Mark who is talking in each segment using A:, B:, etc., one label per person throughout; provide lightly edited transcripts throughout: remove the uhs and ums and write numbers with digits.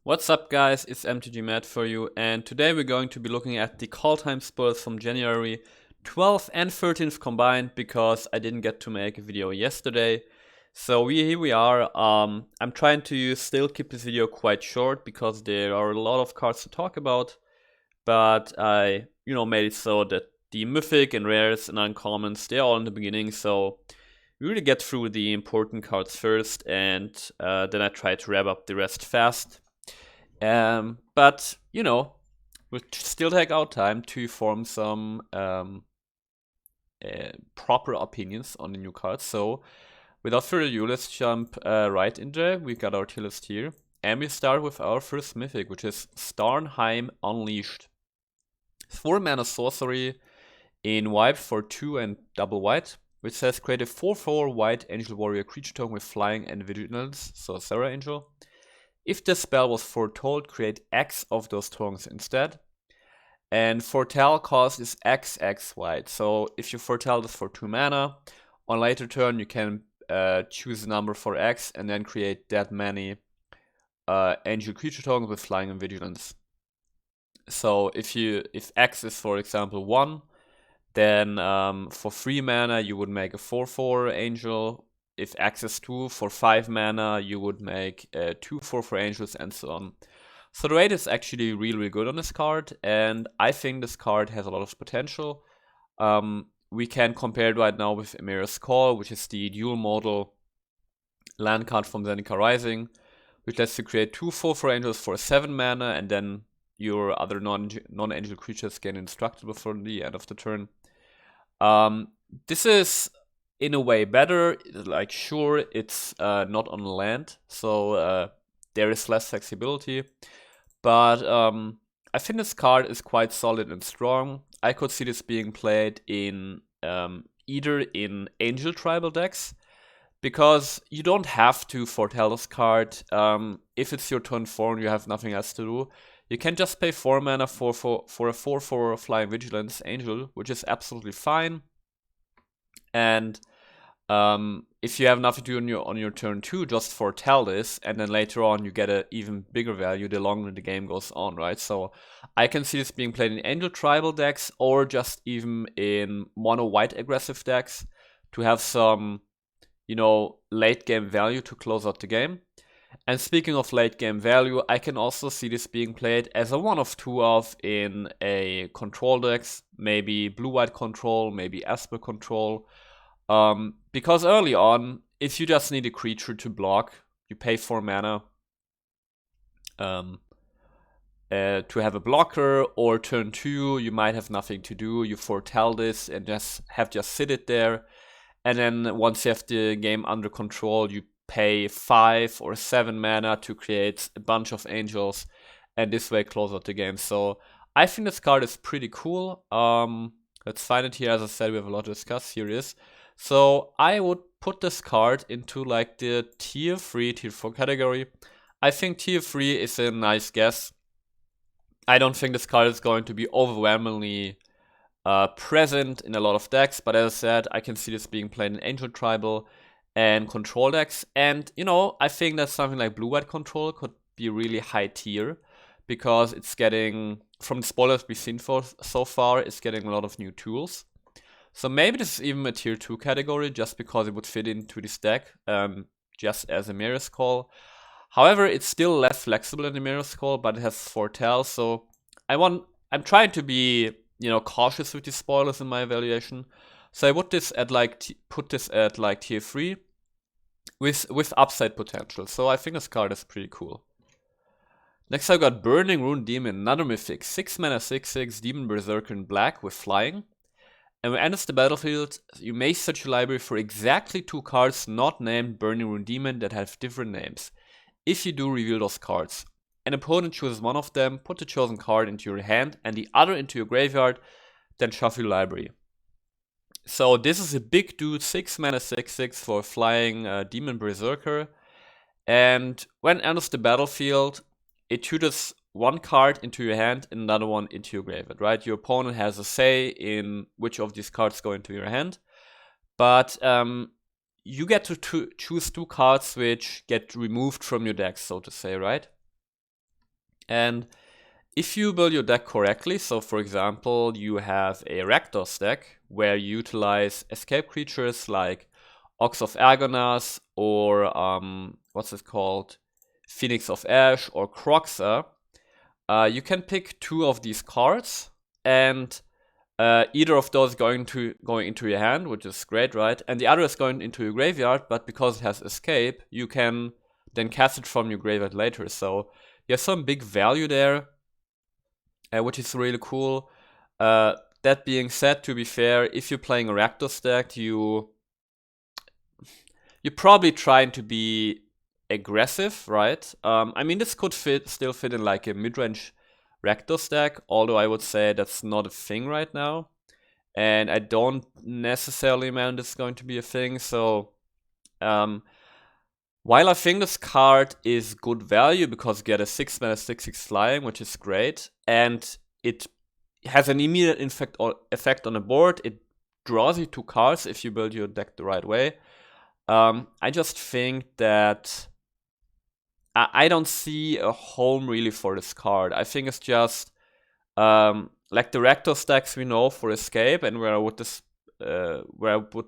A: What's up guys, it's MTG Matt for you, and today we're going to be looking at the Kaldheim spoilers from January 12th and 13th combined because I didn't get to make a video yesterday. So here we are. I'm trying to still keep this video quite short because there are a lot of cards to talk about, but I made it so that the mythic and rares and uncommons, they're all in the beginning, so we really get through the important cards first, and then I try to wrap up the rest fast. But we'll still take our time to form some proper opinions on the new cards. So without further ado, let's jump right in there. We got our tier list here, and we start with our first mythic, which is Kaldheim Unleashed. 4 mana sorcery in white for 2 and double white, which says create a 4/4 white angel warrior creature token with flying and vigilance, so Sarah Angel. If the spell was foretold, create X of those tokens instead. And foretell cost is XX white. So if you foretell this for 2 mana, on later turn you can choose a number for X and then create that many angel creature tokens with flying and vigilance. So if X is for example 1, then for 3 mana you would make a 4/4 angel. If X is 2, for 5 mana, you would make 2 4/4 angels and so on. So the rate is actually really good on this card, and I think this card has a lot of potential. We can compare it right now with Emira's Call, which is the dual model land card from Zendikar Rising, which lets you create 2 4/4 angels for 7 mana, and then your other non-angel creatures get indestructible for the end of the turn. This is in a way better. Like, sure, it's not on land, so there is less flexibility, but I think this card is quite solid and strong. I could see this being played in either in angel tribal decks, because you don't have to foretell this card. If it's your turn 4 and you have nothing else to do, you can just pay 4 mana for a 4/4 flying vigilance angel, which is absolutely fine. And if you have nothing to do on your turn 2, just foretell this, and then later on you get an even bigger value the longer the game goes on, right? So I can see this being played in angel tribal decks, or just even in mono white aggressive decks to have some, late game value to close out the game. And speaking of late game value, I can also see this being played as a 1 of 2 of in a control decks, maybe blue-white control, maybe Esper control. Because early on, if you just need a creature to block, you pay 4 mana to have a blocker, or turn 2, you might have nothing to do, you foretell this and just sit it there. And then once you have the game under control, you pay 5 or 7 mana to create a bunch of angels, and this way close out the game. So I think this card is pretty cool. Let's find it here. As I said, we have a lot to discuss. Here it is. So I would put this card into like the tier 3, tier 4 category. I think tier 3 is a nice guess. I don't think this card is going to be overwhelmingly present in a lot of decks, but as I said, I can see this being played in Angel Tribal and control decks. And I think that something like blue-white control could be really high tier, because it's getting, from the spoilers we've seen so far, it's getting a lot of new tools. So maybe this is even a tier 2 category, just because it would fit into this deck, just as a Emira's Call. However, it's still less flexible than the Emira's Call, but it has foretell. So I'm trying to be cautious with these spoilers in my evaluation. So I would put this at like tier 3 with upside potential. So I think this card is pretty cool. Next I got Burning Rune Demon, another mythic, 6 mana 6/6 Demon Berserker in black with flying. And when it enters the battlefield, you may search your library for exactly 2 cards not named Burning Rune Demon that have different names. If you do, reveal those cards. An opponent chooses one of them, put the chosen card into your hand and the other into your graveyard, then shuffle your library. So this is a big dude, 6 mana 6/6 for flying Demon Berserker. And when it enters the battlefield, it chooses one card into your hand and another one into your graveyard, right? Your opponent has a say in which of these cards go into your hand. But you get to choose 2 cards which get removed from your deck, so to say, right? And if you build your deck correctly, so for example, you have a Rakdos deck where you utilize escape creatures like Ox of Agonas or what's it called? Phoenix of Ash or Croxa, you can pick 2 of these cards and either of those going into your hand, which is great, right? And the other is going into your graveyard, but because it has escape, you can then cast it from your graveyard later. So you have some big value there, which is really cool. That being said, to be fair, if you're playing a Rakdos deck, you're probably trying to be aggressive, right? I mean, this could still fit in like a mid-range Rakdos deck, although I would say that's not a thing right now. And I don't necessarily imagine it's going to be a thing, so while I think this card is good value because you get a 6-mana 6/6 flying, which is great, and it has an immediate effect on the board, it draws you 2 cards if you build your deck the right way. I just think that I don't see a home really for this card. I think it's just like the Rakdos decks we know for escape and where I would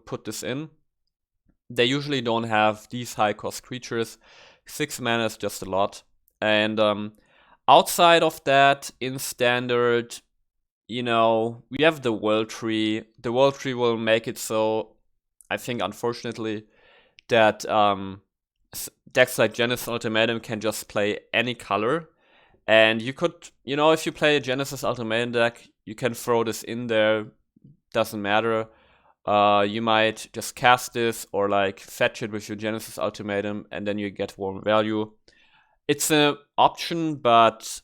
A: put this in. They usually don't have these high cost creatures. 6 mana is just a lot. And outside of that, in standard, you know, we have the World Tree. The World Tree will make it so, I think unfortunately, that decks like Genesis Ultimatum can just play any color. And you could, you know, if you play a Genesis Ultimatum deck, you can throw this in there, doesn't matter. You might just cast this or like fetch it with your Genesis Ultimatum and then you get warm value. It's an option, but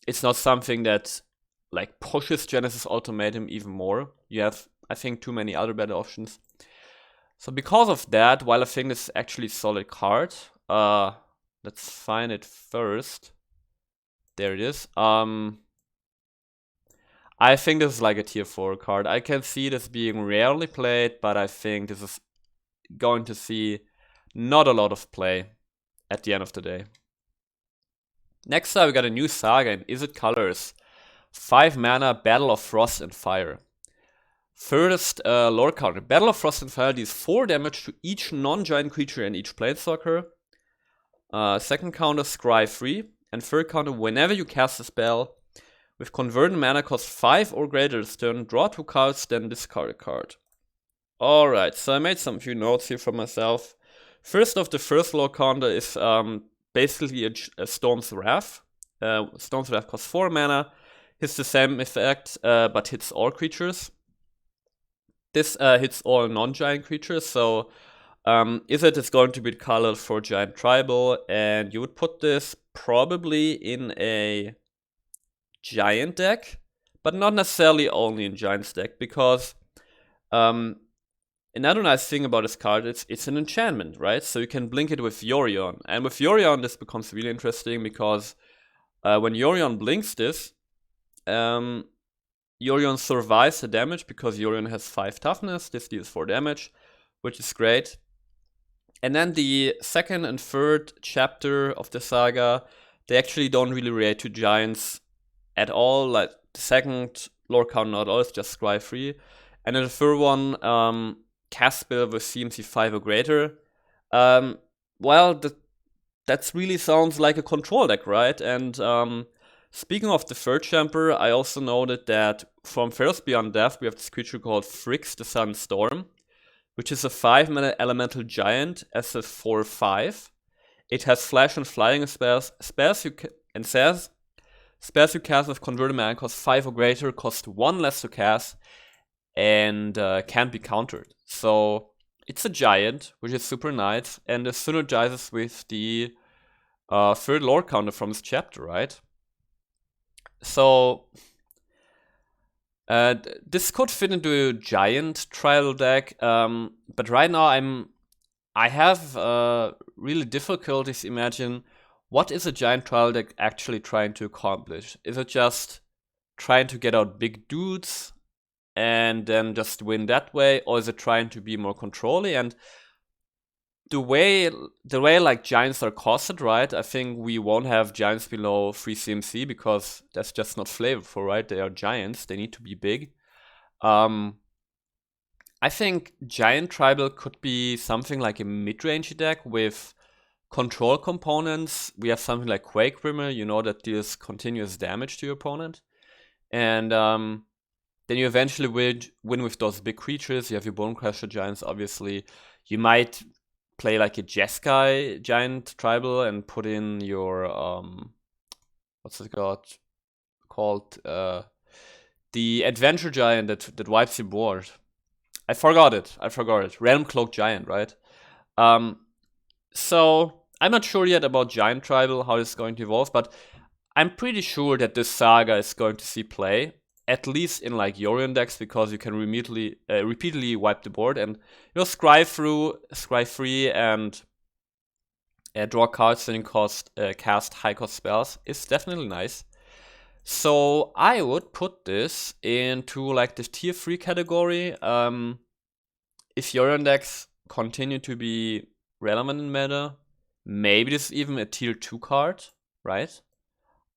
A: it's not something that like pushes Genesis Ultimatum even more. You have, I think, too many other better options. So because of that, while I think this is actually a solid card, let's find it first. There it is. I think this is like a tier 4 card. I can see this being rarely played, but I think this is going to see not a lot of play at the end of the day. Next up, we got a new Saga in Izzet Colors. 5 mana, Battle of Frost and Fire. First, lore counter. Battle of Frost and Fire deals 4 damage to each non-giant creature and each planeswalker. Second counter, Scry 3. And third counter, whenever you cast a spell with converted mana cost 5 or greater this turn, draw 2 cards, then discard a card. Alright, so I made some few notes here for myself. First off, the first lore counter is basically a Storm's Wrath. Storm's Wrath costs 4 mana, hits the same effect, but hits all creatures. This hits all non-giant creatures, so Izzet is going to be colored for Giant Tribal, and you would put this probably in a Giant deck, but not necessarily only in Giant's deck, because another nice thing about this card is it's an enchantment, right? So you can blink it with Yorion, and with Yorion this becomes really interesting because when Yorion blinks this, Yorion survives the damage because Yorion has 5 toughness. This deals 4 damage, which is great. And then the second and third chapter of the saga, they actually don't really relate to giants at all. Like the second lore count not all, it's just Scry 3. And then the third one, cast spell with CMC 5 or greater. Well, that really sounds like a control deck, right? And speaking of the third champer, I also noted that from Ferris Beyond Death, we have this creature called Phrix the Sun Storm, which is a 5-mana elemental giant as a 4/5. It has flash and flying spells you cast with converted mana cost 5 or greater, cost 1 less to cast, and can't be countered. So it's a giant, which is super nice, and it synergizes with the third lore counter from this chapter, right? So this could fit into a giant trial deck, but right now I have really difficulties imagine what is a giant trial deck actually trying to accomplish. Is it just trying to get out big dudes and then just win that way, or is it trying to be more controlling? And the way like giants are costed, right? I think we won't have giants below 3 CMC because that's just not flavorful, right? They are giants. They need to be big. I think giant tribal could be something like a mid-range deck with control components. We have something like Quake Rimmer, you know, that deals continuous damage to your opponent. And then you eventually win with those big creatures. You have your Bone Crusher giants, obviously. You might play like a Jeskai giant tribal and put in your what's it called? The adventure giant that wipes your board. I forgot it. Realm Cloak Giant, right? So I'm not sure yet about Giant Tribal, how it's going to evolve, but I'm pretty sure that this saga is going to see play, at least in like Yorion decks, because you can repeatedly wipe the board and scry free and draw cards and cast high cost spells is definitely nice. So I would put this into like the tier 3 category. If Yorion decks continue to be relevant in meta, maybe this is even a tier 2 card, right?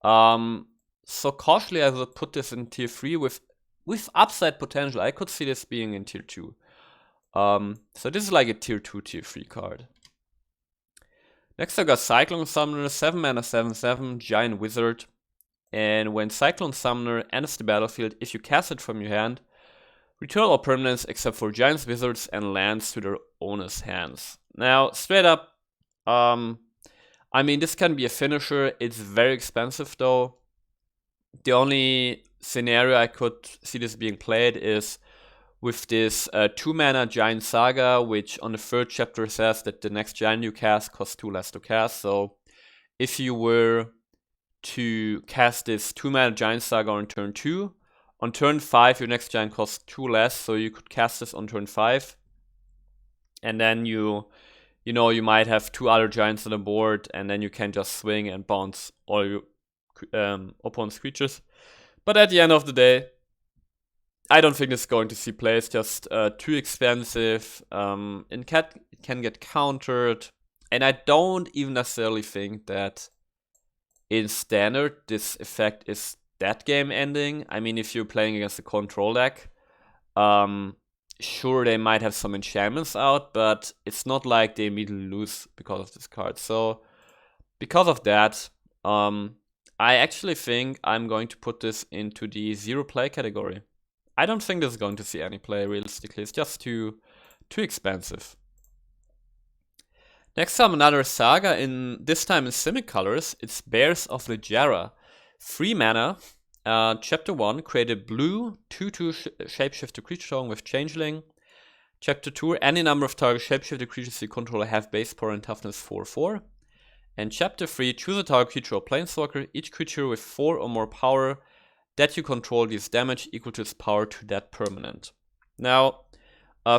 A: So cautiously I would put this in tier 3 with upside potential. I could see this being in tier 2. So this is like a tier 2, tier 3 card. Next I got Cyclone Summoner, 7 mana, 7/7, Giant Wizard. And when Cyclone Summoner enters the battlefield, if you cast it from your hand, return all permanents except for Giants, Wizards, and lands to their owner's hands. Now, straight up, I mean, this can be a finisher. It's very expensive, though. The only scenario I could see this being played is with this 2-mana Giant Saga, which on the 3rd chapter says that the next Giant you cast costs 2 less to cast. So if you were to cast this 2-mana Giant Saga on turn 2, on turn 5 your next Giant costs 2 less, so you could cast this on turn 5. And then you might have 2 other giants on the board, and then you can just swing and bounce all your opponent's creatures. But at the end of the day, I don't think it's going to see play. It's just too expensive. It can get countered. And I don't even necessarily think that in Standard this effect is that game ending. I mean, if you're playing against a control deck, sure, they might have some enchantments out, but it's not like they immediately lose because of this card. So, because of that, I actually think I'm going to put this into the 0 play category. I don't think this is going to see any play, realistically. It's just too expensive. Next up, another saga, this time in Simic colors. It's Bears of Ligeia. 3 mana, Chapter 1, create a blue 2/2 shapeshifter creature token with Changeling. Chapter 2, any number of target shapeshifter creatures you control have base power and toughness 4/4. And Chapter 3, choose a target creature or planeswalker. Each creature with 4 or more power that you control deals damage equal to its power to that permanent. Now,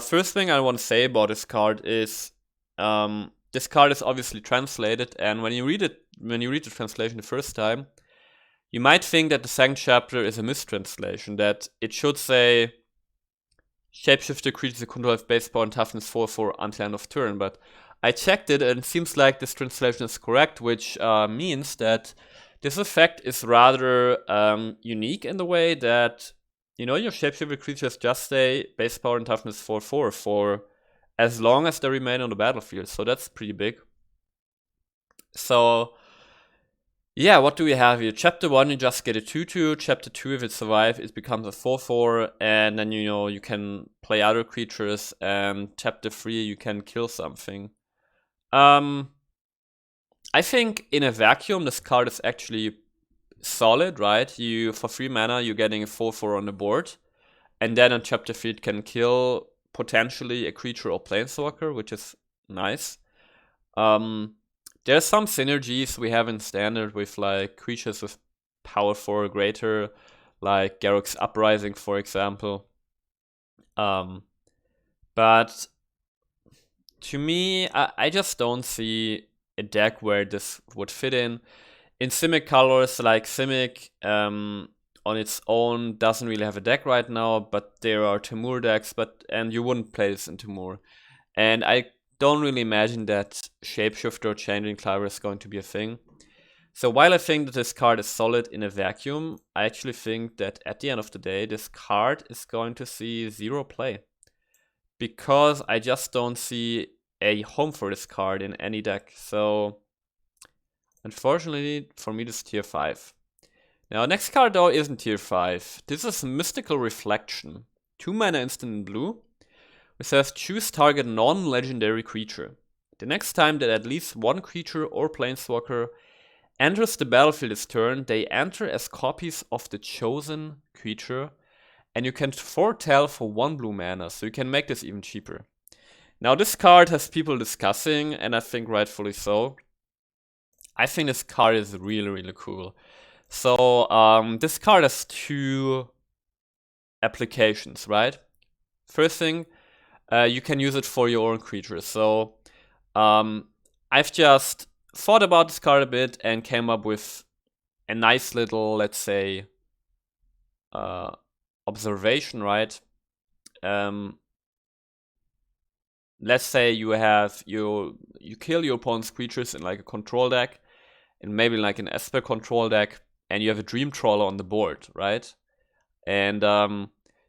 A: first thing I want to say about this card is this card is obviously translated, and when you read the translation the first time, you might think that the second chapter is a mistranslation, that it should say shapeshifter creatures you control have base power and toughness 4/4 until end of turn, but I checked it and it seems like this translation is correct, which means that this effect is rather unique in the way that, your shapeshifter creatures just stay base power and toughness 4/4 for as long as they remain on the battlefield. So that's pretty big. So, yeah, what do we have here? Chapter 1, you just get a 2/2. Chapter 2, if it survives, it becomes a 4/4. And then, you can play other creatures. And Chapter 3, you can kill something. I think in a vacuum, this card is actually solid, right? For 3 mana, you're getting a 4/4 on the board. And then on Chapter 3, it can kill potentially a creature or planeswalker, which is nice. There's some synergies we have in Standard with like creatures with power 4 or greater, like Garruk's Uprising, for example. But to me, I just don't see a deck where this would fit in. In Simic colors, like Simic on its own doesn't really have a deck right now, but there are Temur decks, and you wouldn't play this in Temur. And I don't really imagine that Shapeshifter or Changing Climber is going to be a thing. So while I think that this card is solid in a vacuum, I actually think that at the end of the day, this card is going to see zero play. Because I just don't see a home for this card in any deck. So unfortunately, for me, this is tier 5. Now, next card though isn't tier 5. This is Mystical Reflection. 2 mana instant in blue. It says choose target non-legendary creature. The next time that at least one creature or planeswalker enters the battlefield this turn, they enter as copies of the chosen creature, and you can foretell for 1 blue mana, so you can make this even cheaper. Now this card has people discussing, and I think rightfully so. I think this card is really, really cool. So this card has 2 applications, right? First thing, you can use it for your own creatures. So I've just thought about this card a bit and came up with a nice little, let's say, observation, right? Let's say you have you kill your opponent's creatures in like a control deck, and maybe like an Esper control deck, and you have a Dream Trawler on the board, right? And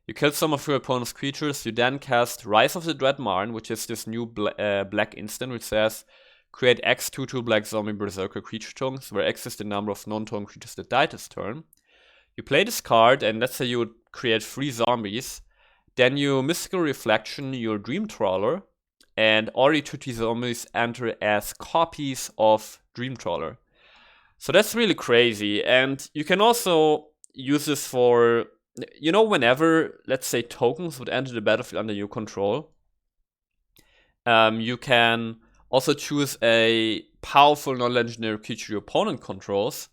A: you kill some of your opponent's creatures. You then cast Rise of the Dreadmarn, which is this new black instant, which says create X 2/2 black zombie berserker creature tokens, where X is the number of non-token creatures that died this turn. You play this card, and let's say you would create 3 zombies. Then you Mystical Reflection your Dream Trawler, and already 2 zombies enter as copies of Dream Trawler. So that's really crazy. And you can also use this for, you know, whenever, let's say, tokens would enter the battlefield under your control, you can also choose a powerful non-legendary creature your opponent controls,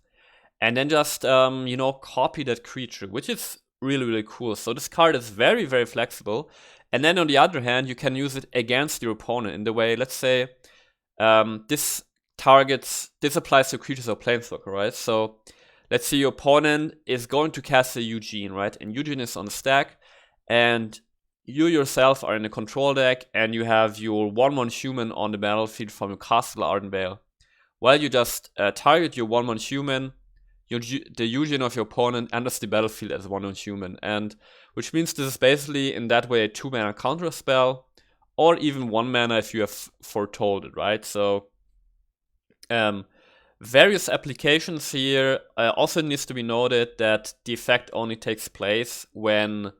A: and then just, you know, copy that creature, which is really, really cool. So this card is very, very flexible. And then on the other hand, you can use it against your opponent in the way, let's say, this applies to creatures or planeswalker, right? So let's say your opponent is going to cast a Eugene, right? And Eugene is on the stack, and you yourself are in a control deck, and you have your 1/1 human on the battlefield from your Castle Ardenvale. Well, you just target your 1/1 human, the Eugene of your opponent enters the battlefield as 1/1 human, and which means this is basically in that way a 2 mana counter spell, or even 1 mana if you have foretold it, right? So various applications here. Also needs to be noted that the effect only takes place when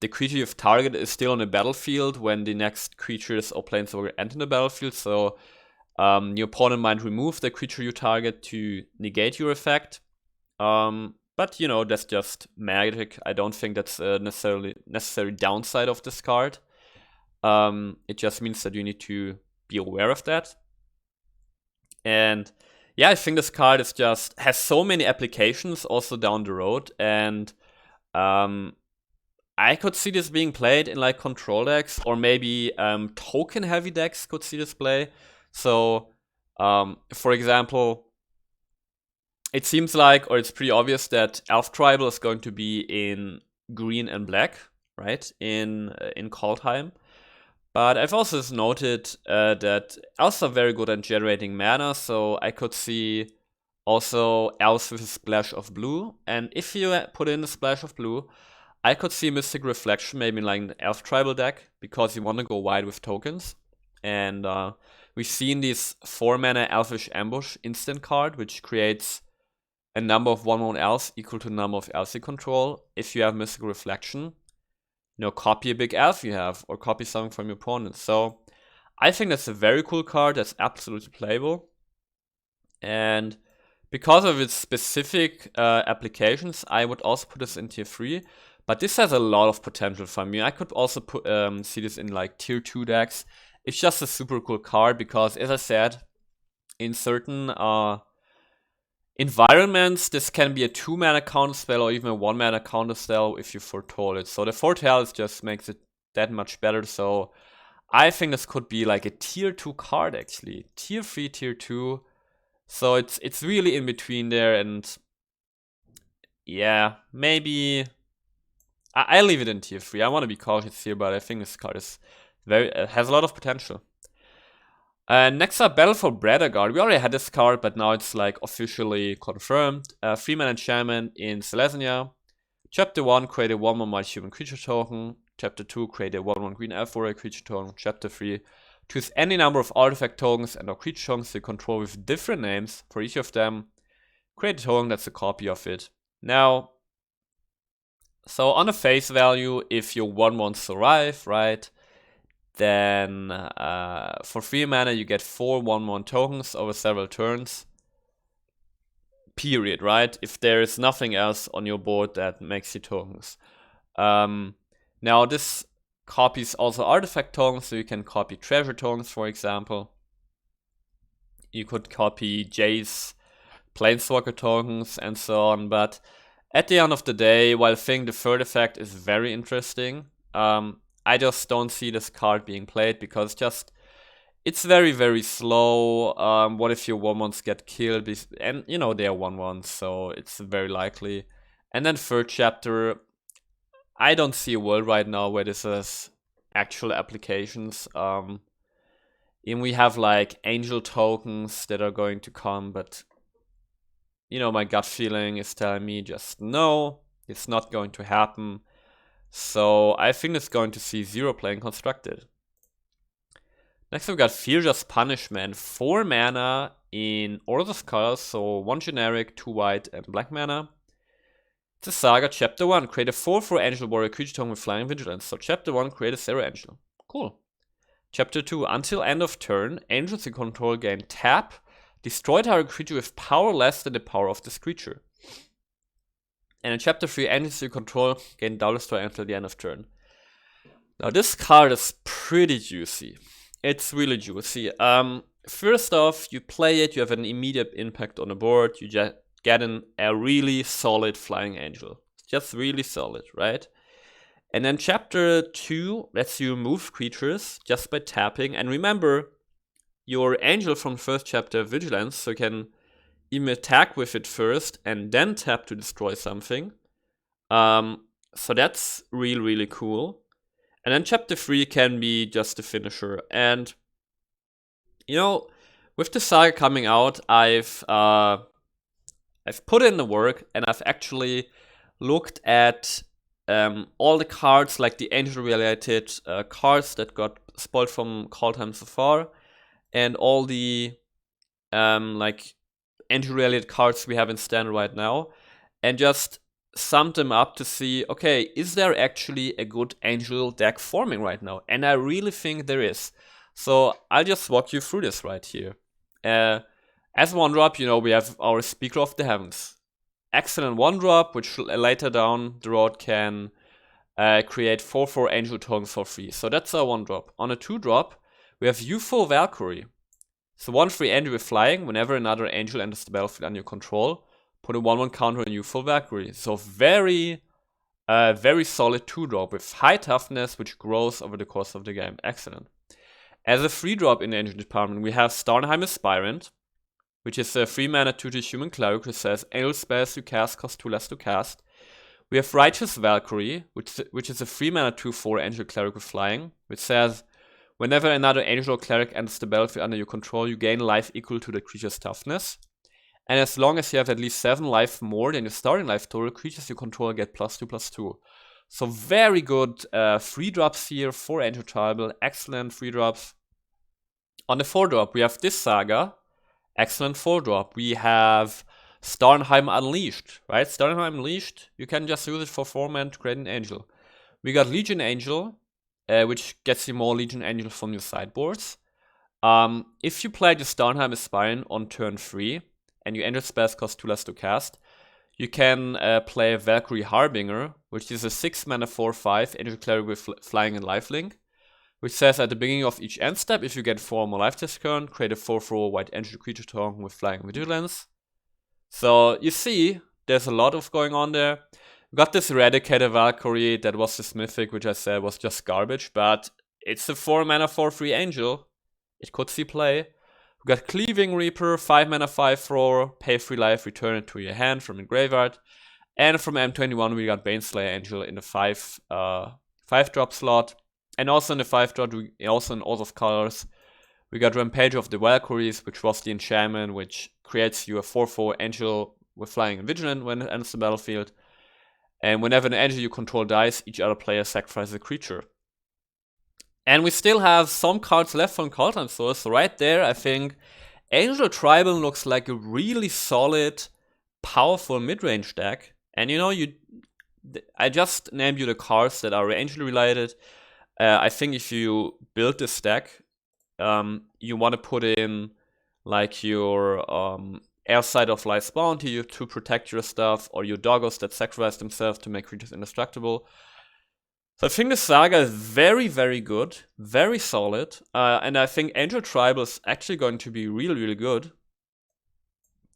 A: the creature you've targeted is still on the battlefield when the next creatures or planeswalker enter the battlefield. So your opponent might remove the creature you target to negate your effect. But you know, that's just magic. I don't think that's a necessary downside of this card. It just means that you need to be aware of that. And yeah, I think this card is just has so many applications also down the road, and I could see this being played in like control decks, or maybe token heavy decks could see this play. So for example, it seems like, or it's pretty obvious that Elf Tribal is going to be in green and black, right? In Kaldheim. But I've also noted that elves are very good at generating mana, so I could see also elves with a splash of blue. And if you put in a splash of blue, I could see Mystic Reflection maybe in like an elf tribal deck, because you want to go wide with tokens. And we've seen this 4 mana Elfish Ambush instant card, which creates a number of 1/1 elves equal to the number of elves you control. If you have Mystical Reflection, you know, copy a big elf you have, or copy something from your opponent. So I think that's a very cool card that's absolutely playable. And because of its specific applications, I would also put this in tier 3. But this has a lot of potential for me. I could also put see this in like tier 2 decks. It's just a super cool card because, as I said, in certain environments, this can be a 2 mana counter spell or even a 1 mana counter spell if you foretold it. So the foretell just makes it that much better. So I think this could be like a tier 2 card actually. Tier 3, tier 2. So it's really in between there, and yeah, maybe I leave it in tier 3. I want to be cautious here, but I think this card is has a lot of potential. Next up, Battle for Bradagard. We already had this card, but now it's like officially confirmed. 3-mana enchantment in Selesnya. Chapter 1, create a 1/1 mighty human creature token. Chapter 2, create a 1/1 green elf warrior creature token. Chapter 3, choose any number of artifact tokens and/or creature tokens you control with different names for each of them. Create a token that's a copy of it. Now, so on the face value, if your 1/1 survive, right, then for 3 mana you get 4 1/1 tokens over several turns. Period, right? If there is nothing else on your board that makes you tokens. Now this copies also artifact tokens, so you can copy treasure tokens, for example. You could copy Jace Planeswalker tokens and so on, but at the end of the day, while I think the third effect is very interesting, I just don't see this card being played because it's very, very slow. What if your 1/1s get killed? And you know, they are 1/1s, so it's very likely. And then third chapter, I don't see a world right now where this has actual applications. And we have like angel tokens that are going to come, but you know, my gut feeling is telling me just no, it's not going to happen. So I think it's going to see 0 playing constructed. Next we got Furious Punishment, 4 mana in Ordos colors, so 1 generic, 2 white, and black mana. It's a Saga, Chapter 1, create a 4/4 Angel Warrior creature token with Flying Vigilance. So Chapter 1, create a 0 Angel. Cool. Chapter 2, until end of turn, angels you control gain tap, destroy target creature with power less than the power of this creature. And in Chapter 3, angels you control gain double destroy until the end of turn. Now this card is pretty juicy. It's really juicy. First off, you play it, you have an immediate impact on the board, you just get a really solid Flying Angel. Just really solid, right? And then Chapter 2 lets you move creatures just by tapping. And remember, your Angel from first chapter Vigilance, so you can even attack with it first and then tap to destroy something. So that's really, really cool. And then Chapter 3 can be just a finisher. And, you know, with the Saga coming out, I've put in the work and I've actually looked at all the cards, like the angel-related cards that got spoiled from Kaldheim so far, and all the like angel-related cards we have in standard right now, and just summed them up to see, okay, is there actually a good angel deck forming right now? And I really think there is. So I'll just walk you through this right here. As 1-drop, you know, we have our Speaker of the Heavens. Excellent 1-drop, which later down the road can create 4/4 angel tokens for free. So that's our 1-drop. On a 2-drop, we have UFO Valkyrie. So 1/3 angel with flying. Whenever another angel enters the battlefield under your control, put a 1/1 counter on UFO Valkyrie. So very, very solid 2-drop with high toughness, which grows over the course of the game. Excellent. As a 3-drop in the angel department, we have Starnheim Aspirant, which is a 3 mana 2/2 human cleric who says angel spells you cast cost 2 less to cast. We have Righteous Valkyrie, which is a 3 mana 2/4 angel cleric with flying, which says whenever another angel or cleric enters the battlefield under your control, you gain life equal to the creature's toughness. And as long as you have at least 7 life more than your starting life total, creatures you control get +2/+2. So very good 3-drops here, 4 angel tribal, excellent 3-drops. On the 4-drop, we have this Saga. Excellent 4-drop. We have Starnheim Unleashed, right? Starnheim Unleashed, you can just use it for 4 mana to create an angel. We got Legion Angel, which gets you more Legion Angel from your sideboards. If you play the Starnheim Aspirant on turn 3, and your angel spells cost 2 less to cast, you can play Valkyrie Harbinger, which is a 6 mana 4/5 angel cleric with flying and lifelink, which says at the beginning of each end step, if you get 4 more life this turn, create a 4/4 white angel creature token with flying and vigilance. So you see, there's a lot of going on there. We got this Eradicator Valkyrie that was this mythic, which I said was just garbage, but it's a 4 mana 4/3 angel. It could see play. We got Cleaving Reaper, 5 mana 5/4, pay 3 life, return it to your hand from your graveyard. And from M21 we got Baneslayer Angel in the 5-drop slot. And also in the 5-drop, also in all of colors, We got Rampage of the Valkyries, which was the enchantment which creates you a 4/4 angel with flying and vigilant when it enters the battlefield. And whenever an angel you control dies, each other player sacrifices a creature. And we still have some cards left from Kaldheim Source. So right there, I think Angel Tribal looks like a really solid, powerful mid-range deck. And you know, I just named you the cards that are Angel related. I think if you build this deck, you want to put in like your Airside of Life's Bounty to protect your stuff, or your doggos that sacrifice themselves to make creatures indestructible. So I think the Saga is very, very good, very solid, and I think Angel Tribal is actually going to be really, really good.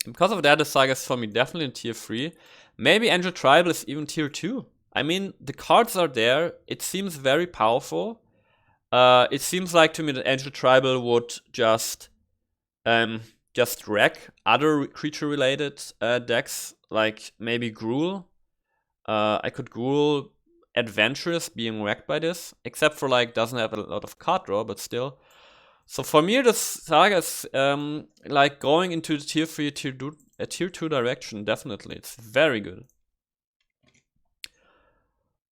A: And because of that, the Saga is for me definitely in tier 3. Maybe Angel Tribal is even tier 2. I mean, the cards are there, it seems very powerful. It seems like to me that Angel Tribal would just wreck other creature-related decks, like maybe Gruul. I could Gruul Adventurous being wrecked by this, except for like doesn't have a lot of card draw, but still. So for me, the Saga is like going into the tier 3, tier 2 direction, definitely. It's very good.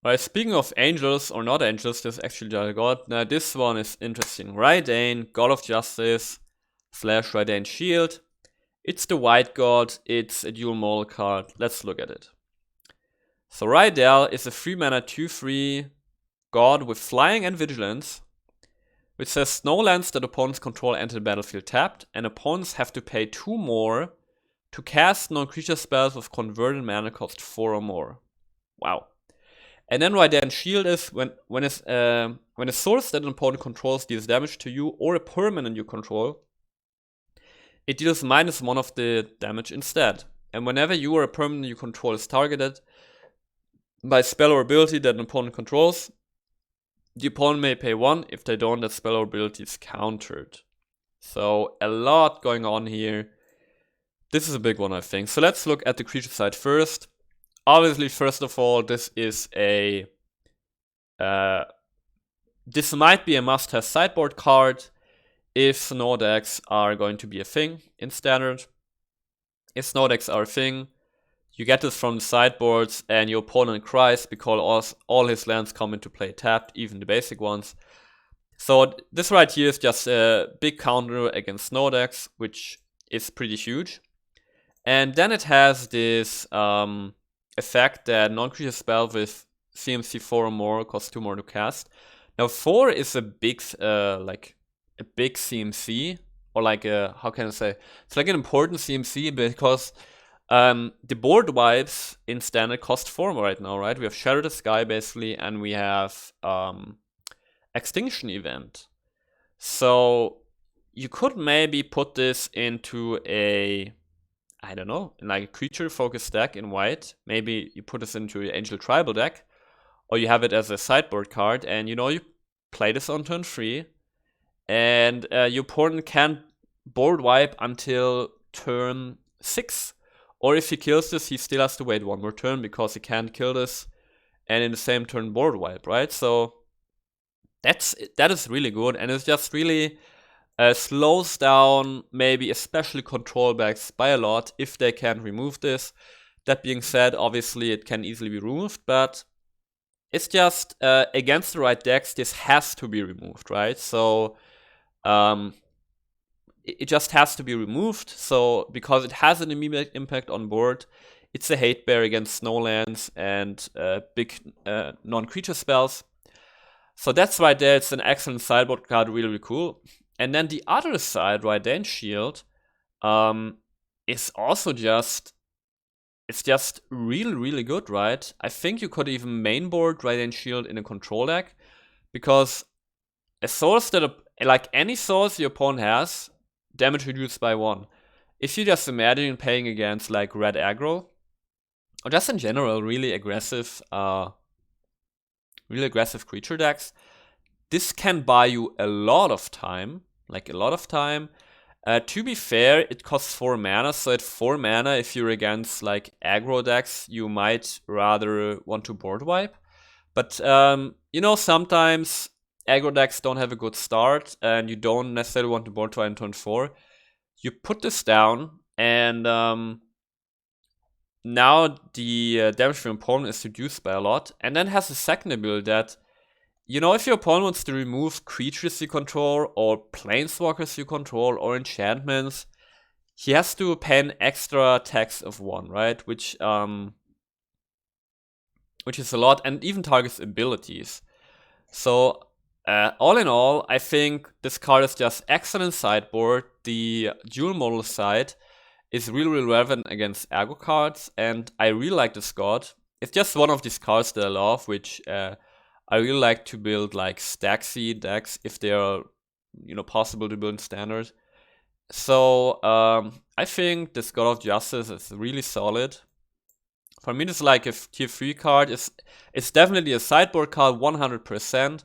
A: Alright, speaking of angels or not angels, there's actually a god. Now this one is interesting. Raidane, God of Justice, / Raidane Shield. It's the white god, it's a dual model card. Let's look at it. So Raidale is a 3-mana 2/3 god with flying and vigilance, which says no lands that opponents control enter the battlefield tapped, and opponents have to pay 2 more to cast non-creature spells with converted mana cost 4 or more. Wow. And then Raidane Shield is when a source that an opponent controls deals damage to you or a permanent you control, it deals -1 of the damage instead. And whenever you or a permanent you control is targeted by spell or ability that an opponent controls, the opponent may pay 1. If they don't, that spell or ability is countered. So a lot going on here. This is a big one, I think. So let's look at the creature side first. Obviously, first of all, this is a this might be a must-have sideboard card if snow decks are going to be a thing in standard. If snow decks are a thing, you get this from the sideboards and your opponent cries because all his lands come into play tapped, even the basic ones. So this right here is just a big counter against snow decks, which is pretty huge. And then it has this effect that non-creature spell with CMC 4 or more costs 2 more to cast. Now 4 is a big like a big CMC, or like a, how can I say, it's like an important CMC because the board wipes in standard cost 4 right now, right? We have Shatter the Sky basically, and we have Extinction Event. So you could maybe put this into a, I don't know, like a creature focused deck in white. Maybe you put this into your Angel Tribal deck, or you have it as a sideboard card, and you know, you play this on turn 3, and your opponent can't board wipe until turn 6. Or if he kills this, he still has to wait 1 more turn because he can't kill this and in the same turn board wipe, right? So that is really good, and it's just really slows down maybe especially control backs by a lot if they can remove this. That being said, obviously it can easily be removed, but it's just against the right decks, this has to be removed, right? So it just has to be removed. So because it has an immediate impact on board, it's a hate bear against snowlands and big non-creature spells. So that's right there. It's an excellent sideboard card, really, really cool. And then the other side, Raidane Shield, is also it's just really, really good, right? I think you could even mainboard Raidane Shield in a control deck, because a source that, like any source your opponent has, damage reduced by 1. If you just imagine playing against like red aggro, or just in general really aggressive creature decks, this can buy you a lot of time, like a lot of time. To be fair, it costs 4 mana, so at 4 mana, if you're against like aggro decks, you might rather want to board wipe. But you know, sometimes aggro decks don't have a good start and you don't necessarily want to board try in turn 4, you put this down and now the damage from your opponent is reduced by a lot, and then has a second ability that, you know, if your opponent wants to remove creatures you control or planeswalkers you control or enchantments, he has to pay an extra tax of 1, right? Which is a lot, and even targets abilities. So all in all, I think this card is just excellent sideboard. The dual model side is really relevant against aggro cards, and I really like this card. It's just one of these cards that I love, which I really like to build like Staxy decks if they are, you know, possible to build in standard. So I think this God of Justice is really solid. For me, it's like a tier 3 card. It's definitely a sideboard card, 100%.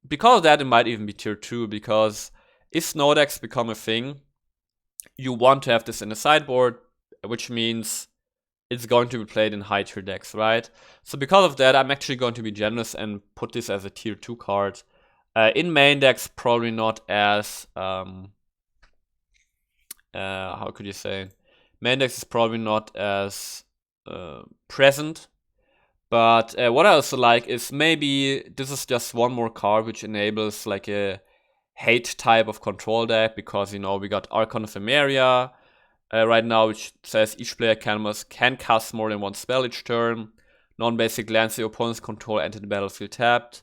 A: Because of that, it might even be tier 2, because if snow decks become a thing, you want to have this in the sideboard, which means it's going to be played in high tier decks, right? So because of that, I'm actually going to be generous and put this as a tier 2 card. In main decks, probably not as, how could you say? Main decks is probably not as present. But what I also like is maybe this is just one more card which enables like a hate type of control deck, because, you know, we got Archon of Emeria right now, which says each player can cast more than one spell each turn. Non-basic lands the opponent's control enter the battlefield tapped.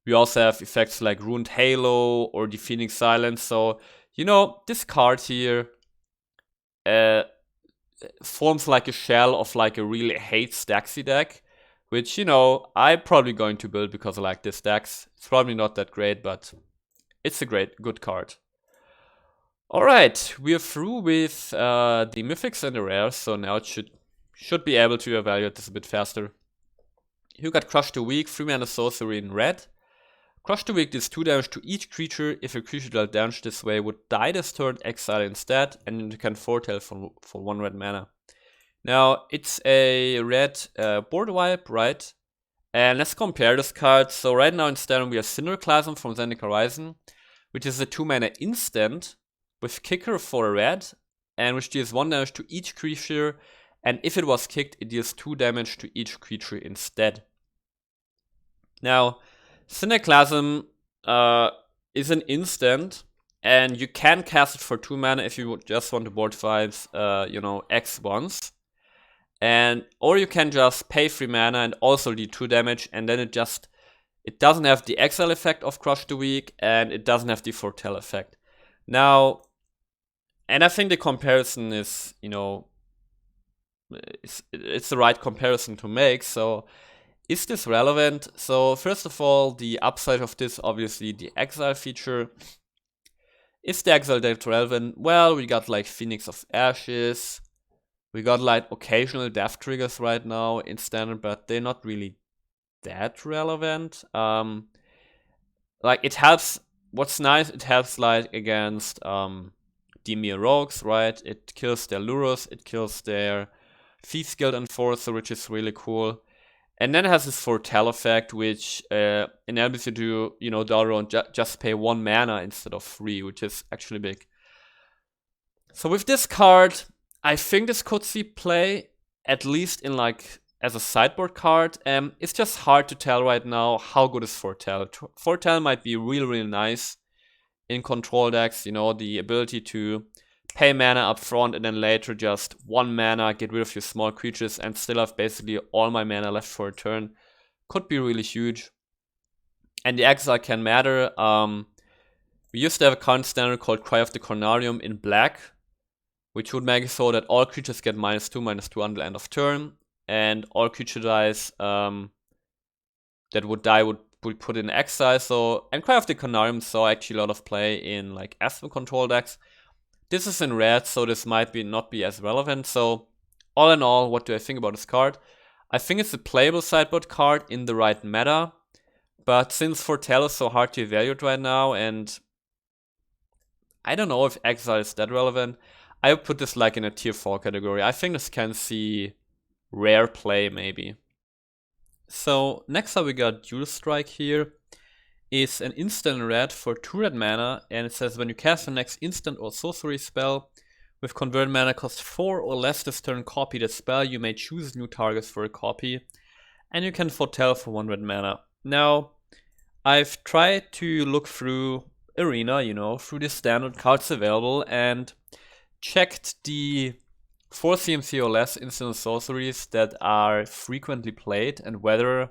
A: We also have effects like Ruined Halo or Defeating Silence. So, you know, this card here forms like a shell of like a really hate Staxy deck, which, you know, I'm probably going to build because I like this decks. It's probably not that great, but it's a good card. Alright, we're through with the mythics and the rares, so now it should be able to evaluate this a bit faster. You got Crush the Weak, 3-mana sorcery in red. Crush the Weak deals 2 damage to each creature. If a creature dealt damage this way would die this turn, exile instead, and you can foretell for 1 red mana. Now, it's a red board wipe, right? And let's compare this card. So right now in standard we have Cinderclasm from Zendikar Horizon, which is a 2-mana instant with Kicker for red, and which deals 1 damage to each creature, and if it was kicked, it deals 2 damage to each creature instead. Now, Cinderclasm is an instant, and you can cast it for 2 mana if you just want to board 5s, you know, X once. Or you can just pay 3 mana and also deal 2 damage, and then it doesn't have the exile effect of Crush the Weak, and it doesn't have the foretell effect. Now, and I think the comparison is, you know, it's the right comparison to make. So, is this relevant? So, first of all, the upside of this, obviously, the exile feature. Is the exile that relevant? Well, we got like Phoenix of Ashes. We got like occasional death triggers right now in standard, but they're not really that relevant. Like it helps. What's nice, it helps like against Dimir Rogues, right? It kills their Lurus, it kills their Thieves Guild Enforcer, which is really cool. And then it has this foretell effect, which enables you to, you know, down around just pay 1 mana instead of 3, which is actually big. So with this card, I think this could see play, at least in like as a sideboard card. It's just hard to tell right now how good is Foretell. Foretell might be really nice in control decks, you know, the ability to pay mana up front and then later just 1 mana, get rid of your small creatures and still have basically all my mana left for a turn. Could be really huge. And the exile can matter. We used to have a card standard called Cry of the Cornarium in black, which would make it so that all creatures get -2/-2 until end of turn, and all creature dies that would die would be put in exile. So, and Cry of the Cornarium saw actually a lot of play in like Aspen control decks. This is in red, so this might not be as relevant. So, all in all, what do I think about this card? I think it's a playable sideboard card in the right meta, but since Foretell is so hard to evaluate right now, and I don't know if exile is that relevant, I would put this like in a tier 4 category. I think this can see rare play maybe. So next up we got Dual Strike here. is an instant red for 2 red mana, and it says when you cast the next instant or sorcery spell with convert mana cost 4 or less this turn, copy the spell. You may choose new targets for a copy, and you can foretell for 1 red mana. Now, I've tried to look through Arena, through the standard cards available, and checked the 4 CMC or less instant sorceries that are frequently played and whether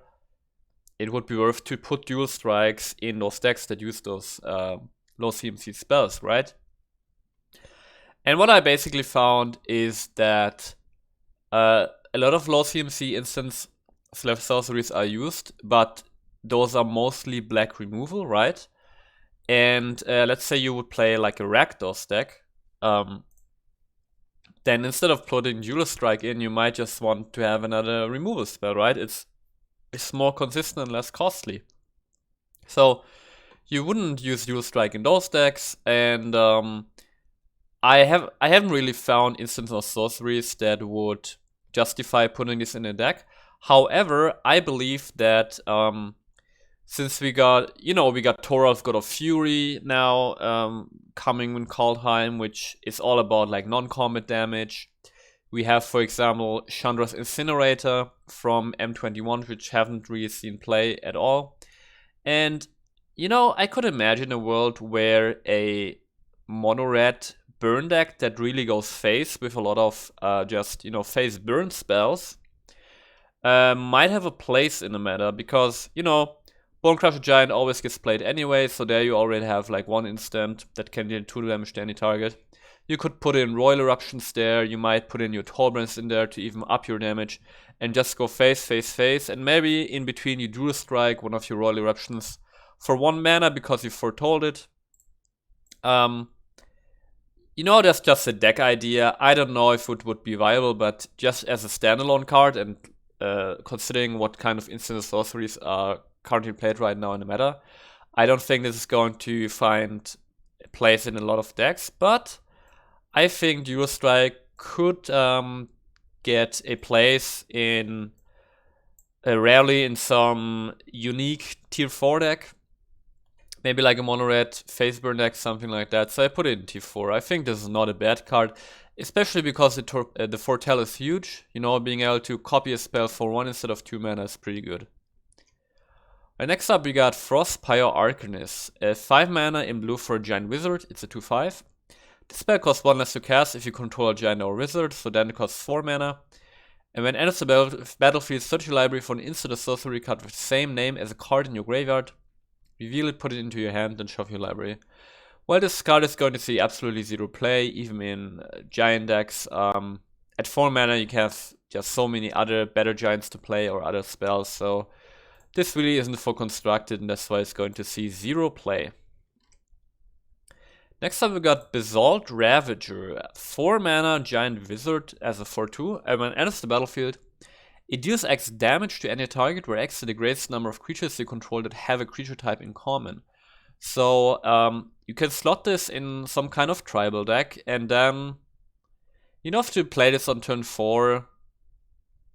A: it would be worth to put dual strikes in those decks that use those low CMC spells, right? And what I basically found is that a lot of low CMC instants / sorceries are used, but those are mostly black removal, right? And let's say you would play like a Rakdos deck, then instead of putting Dual Strike in, you might just want to have another removal spell, right? It's more consistent and less costly. So you wouldn't use Dual Strike in those decks, and I haven't really found instants or sorceries that would justify putting this in a deck. However, I believe that since we got Toral's God of Fury now coming in Kaldheim, which is all about like non-combat damage. We have, for example, Chandra's Incinerator from M21, which haven't really seen play at all. And, I could imagine a world where a mono-red burn deck that really goes face with a lot of face burn spells might have a place in the meta, because, Bone Crusher Giant always gets played anyway, so there you already have like 1 instant that can deal 2 damage to any target. You could put in Royal Eruptions there, you might put in your Torbrands in there to even up your damage, and just go face, and maybe in between you Dual Strike one of your Royal Eruptions for 1 mana because you foretold it. That's just a deck idea. I don't know if it would be viable, but just as a standalone card, and considering what kind of instant sorceries are currently played right now in the meta, I don't think this is going to find a place in a lot of decks, but I think Dual Strike could get a place in rarely in some unique tier 4 deck, maybe like a mono-red face burn deck, something like that. So I put it in tier 4. I think this is not a bad card, especially because the foretell is huge. Being able to copy a spell for 1 instead of 2 mana is pretty good. Next up we got Frostpire Arcanist, 5 mana in blue for a giant wizard. It's a 2/5. The spell costs 1 less to cast if you control a giant or wizard, so then it costs 4 mana. And when it enters the battlefield, search your library for an instant or sorcery card with the same name as a card in your graveyard. Reveal it, put it into your hand, then shuffle your library. Well, this card is going to see absolutely 0 play, even in giant decks. At 4 mana you have just so many other better giants to play or other spells, so this really isn't for constructed, and that's why it's going to see 0 play. Next up we got Basalt Ravager, 4 mana giant wizard as a 4/2, and when it enters the battlefield, it deals X damage to any target where X is the greatest number of creatures you control that have a creature type in common. So you can slot this in some kind of tribal deck, and then have to play this on turn 4.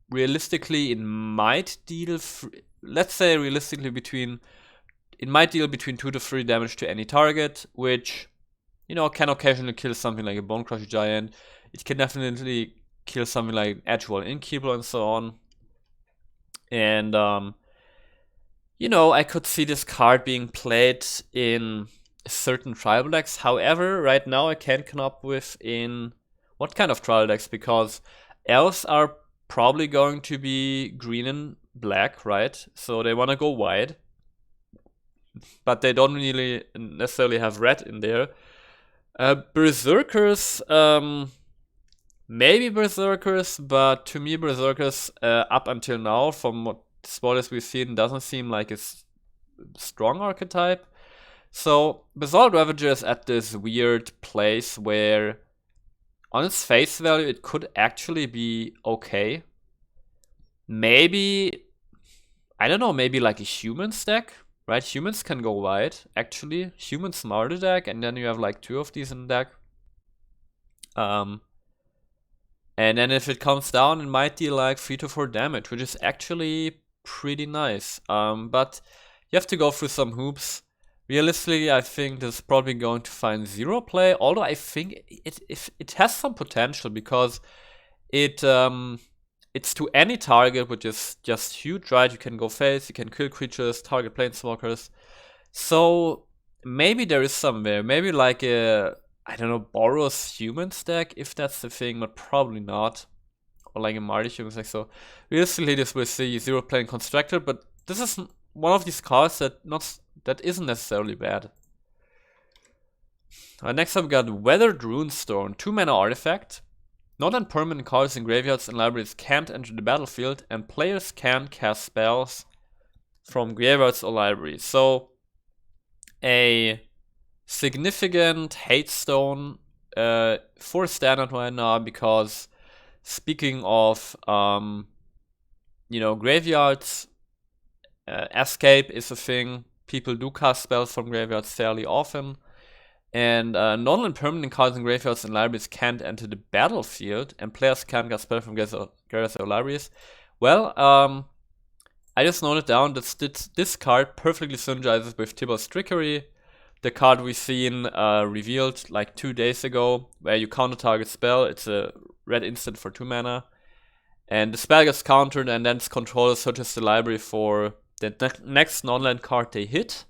A: Realistically, it might deal, let's say realistically it might deal between 2 to 3 damage to any target, which can occasionally kill something like a Bone Crusher Giant. It can definitely kill something like Edgewall Innkeeper and so on. And I could see this card being played in certain tribal decks. However, right now I can't come up with in what kind of tribal decks, because elves are probably going to be green and black, right? So they want to go wide, but they don't really necessarily have red in there. Berserkers, maybe Berserkers, but to me Berserkers up until now, from what spoilers we've seen, doesn't seem like a strong archetype. So Basalt Ravager is at this weird place where on its face value it could actually be okay. Maybe, I don't know, maybe like a humans deck, right? Humans can go wide, actually. Humans smarter deck, and then you have like 2 of these in the deck. And then if it comes down, it might deal like 3 to 4 damage, which is actually pretty nice. But You have to go through some hoops. Realistically, I think this is probably going to find 0 play, although I think it has some potential because it's to any target, which is just huge, right? You can go face, you can kill creatures, target planeswalkers. So maybe there is somewhere, maybe like a, I don't know, Boros human stack, if that's the thing, but probably not. Or like a Marty human stack. So realistically, this will see 0 playing Constructor, but this is one of these cards that isn't necessarily bad. Next up we got Weathered Runestone, 2-mana artifact. Non-permanent cards in graveyards and libraries can't enter the battlefield, and players can't cast spells from graveyards or libraries. So a significant hate stone for standard right now, because speaking of graveyards, escape is a thing. People do cast spells from graveyards fairly often. And non-permanent cards in graveyards and libraries can't enter the battlefield, and players can't cast spells from graveyards or libraries. Well, I just noted down that this card perfectly synergizes with Tibalt's Trickery, the card we've seen revealed like 2 days ago, where you counter target spell. It's a red instant for 2 mana. And the spell gets countered, and then its controller searches the library for the next non-land card they hit,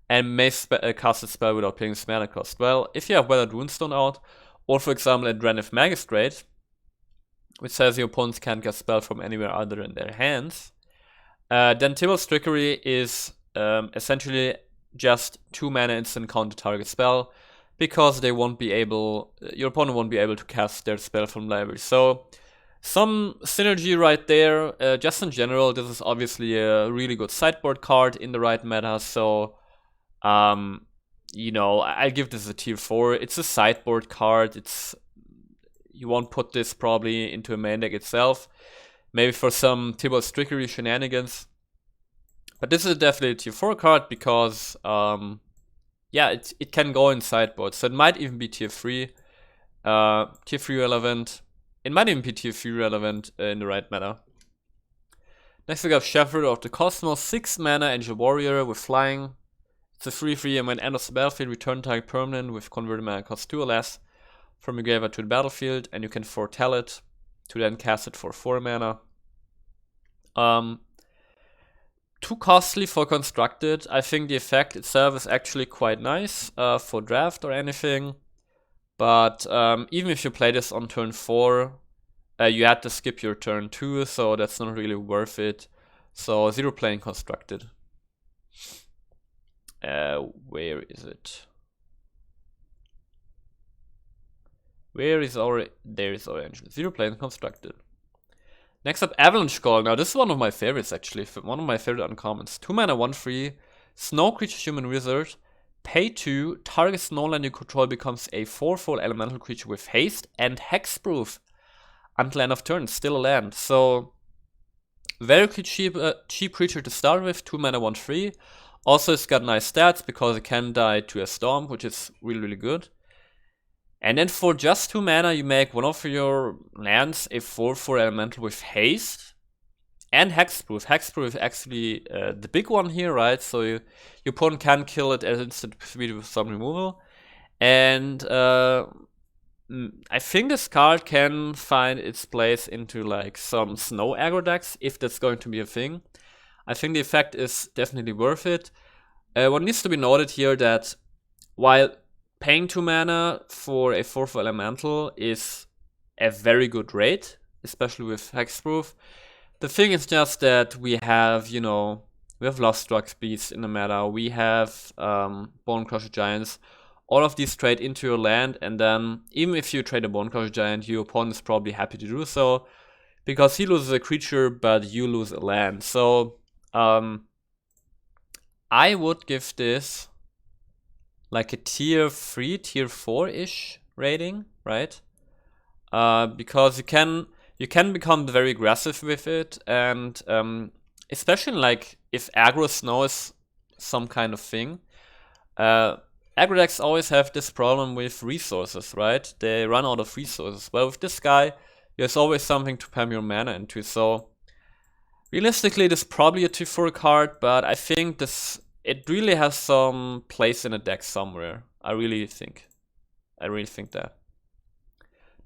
A: and may cast a spell without paying its mana cost. Well, if you have Weathered Runestone out, or for example a Drenith Magistrate, which says your opponents can't cast spell from anywhere other than their hands, then Tibalt's Trickery is essentially just 2 mana instant counter target spell, because they won't be able, your opponent won't be able to cast their spell from library. So some synergy right there. Just in general, this is obviously a really good sideboard card in the right meta. So I give this a tier 4. It's a sideboard card. You won't put this probably into a main deck itself. Maybe for some Tibalt's Trickery shenanigans. But this is definitely a tier 4 card because it can go in sideboard. So it might even be tier 3. Tier 3 relevant. It might even be tier 3 relevant in the right meta. Next we got Shepherd of the Cosmos, 6 mana Angel Warrior with flying. It's a 3/3, and when enters the battlefield, return target permanent with converted mana cost 2 or less from your graveyard to the battlefield, and you can foretell it to then cast it for 4 mana. Too costly for constructed. I think the effect itself is actually quite nice for draft or anything. But even if you play this on turn 4, you had to skip your turn 2, so that's not really worth it. So 0 playing constructed. Where is it? There is our Angel. 0 playing constructed. Next up, Avalanche Call. Now this is one of my favorites actually. One of my favorite uncommons. 2 mana 1/3. Snow creature human wizard. Pay 2, target snowland you control becomes a 4/4 elemental creature with haste and hexproof until end of turn, still a land. So very cheap creature to start with, 2 mana 1/3. Also it's got nice stats because it can die to a storm, which is really good. And then for just 2 mana you make one of your lands a 4/4 elemental with haste and hexproof. Hexproof is actually the big one here, right? So your opponent can kill it at instant speed with some removal. And I think this card can find its place into like some snow aggro decks, if that's going to be a thing. I think the effect is definitely worth it. What needs to be noted here that while paying 2 mana for a 4/4 elemental is a very good rate, especially with hexproof, the thing is just that we have Lost Beasts in the meta, we have Bone Crusher Giants. All of these trade into your land, and then even if you trade a Bone Crusher Giant, your opponent is probably happy to do so, because he loses a creature, but you lose a land. So I would give this like a tier 3, tier 4-ish rating, right? Because you can become very aggressive with it, and especially like if aggro snow is some kind of thing. Aggro decks always have this problem with resources, right? They run out of resources. Well, with this guy, there's always something to pam your mana into. So Realistically, this is probably a 2-4 card, but I think it really has some place in the deck somewhere. I really think that.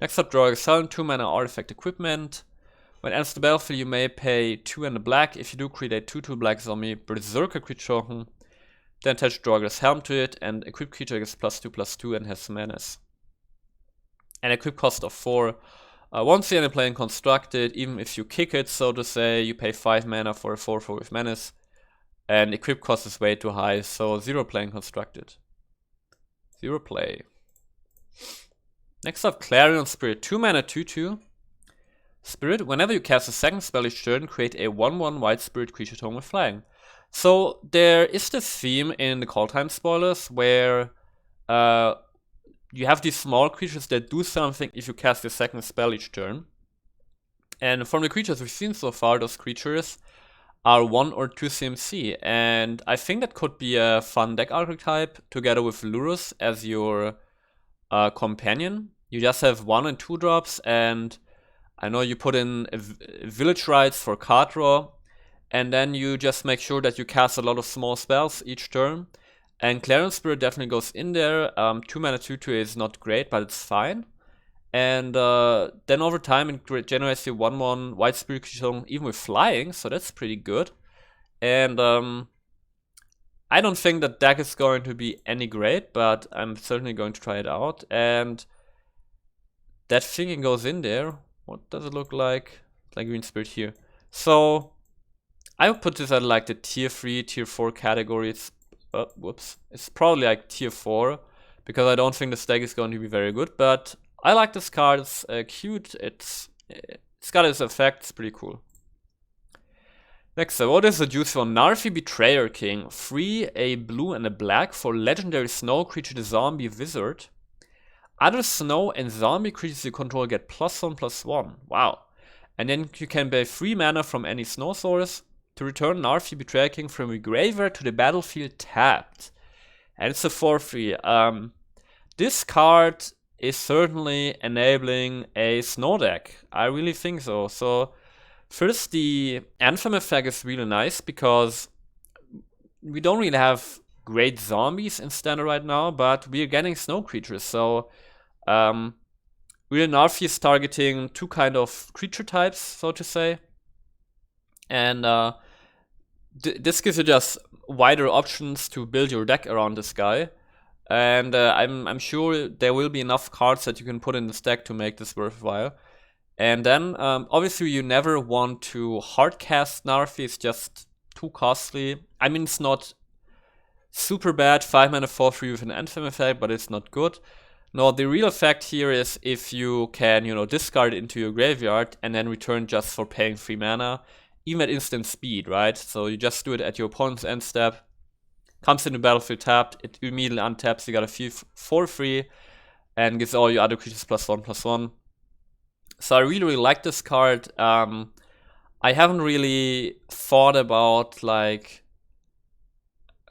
A: Next up, draw a silent 2-mana artifact equipment. When it enters the battlefield, you may pay 2 and a black. If you do, create a 2/2 black zombie berserker creature. Then attach Draugur's Helm to it, and equip creature gets +2/+2 and has menace. An equip cost of 4. Once the enemy player constructed, even if you kick it, so to say, you pay 5 mana for a 4/4 with menace. And equip cost is way too high, so 0 playing constructed. 0 play. Next up, Clarion Spirit. 2 mana 2/2. Spirit, whenever you cast a second spell each turn, create a 1/1 white spirit creature token with flying. So there is this theme in the Kaldheim spoilers where you have these small creatures that do something if you cast a second spell each turn. And from the creatures we've seen so far, those creatures are 1 or 2 CMC. And I think that could be a fun deck archetype together with Lurus as your companion. You just have 1 and 2 drops, and I know you put in village rites for card draw, and then you just make sure that you cast a lot of small spells each turn. And Clarion Spirit definitely goes in there. 2 mana 2/2 is not great, but it's fine. And then over time it generates you 1/1 white spirit creature even with flying, so that's pretty good. And I don't think that deck is going to be any great, but I'm certainly going to try it out. And that thinking goes in there. What does it look like? Like green spirit here. So I would put this at like the tier 3, tier 4 category. It's probably like tier 4 because I don't think this deck is going to be very good, but I like this card. It's cute. It's got its effect. It's pretty cool. Next up, what is the juice one? Narfi Betrayer King. 3, a blue and a black for legendary snow creature, the zombie wizard. Other snow and zombie creatures you control get +1/+1. Wow. And then you can pay 3 mana from any snow source to return Narfi Betrayer King from your graveyard to the battlefield tapped. And it's a 4/3. This card is certainly enabling a snow deck. I really think so. So first, the Anthem effect is really nice because we don't really have great zombies in standard right now, but we're getting snow creatures. So Real Narfi is targeting 2 kind of creature types, so to say. And this gives you just wider options to build your deck around this guy. And I'm sure there will be enough cards that you can put in this deck to make this worthwhile. And then, obviously, you never want to hardcast Narfi. It's just too costly. I mean, it's not super bad. 5 mana 4/3 with an Anthem effect, but it's not good. No, the real effect here is if you can, discard it into your graveyard and then return just for paying 3 mana, even at instant speed, right? So you just do it at your opponent's end step. Comes into battlefield tapped, it immediately untaps, you got a 4/3, and gives all your other creatures +1/+1. So I really like this card. I haven't really thought about, like,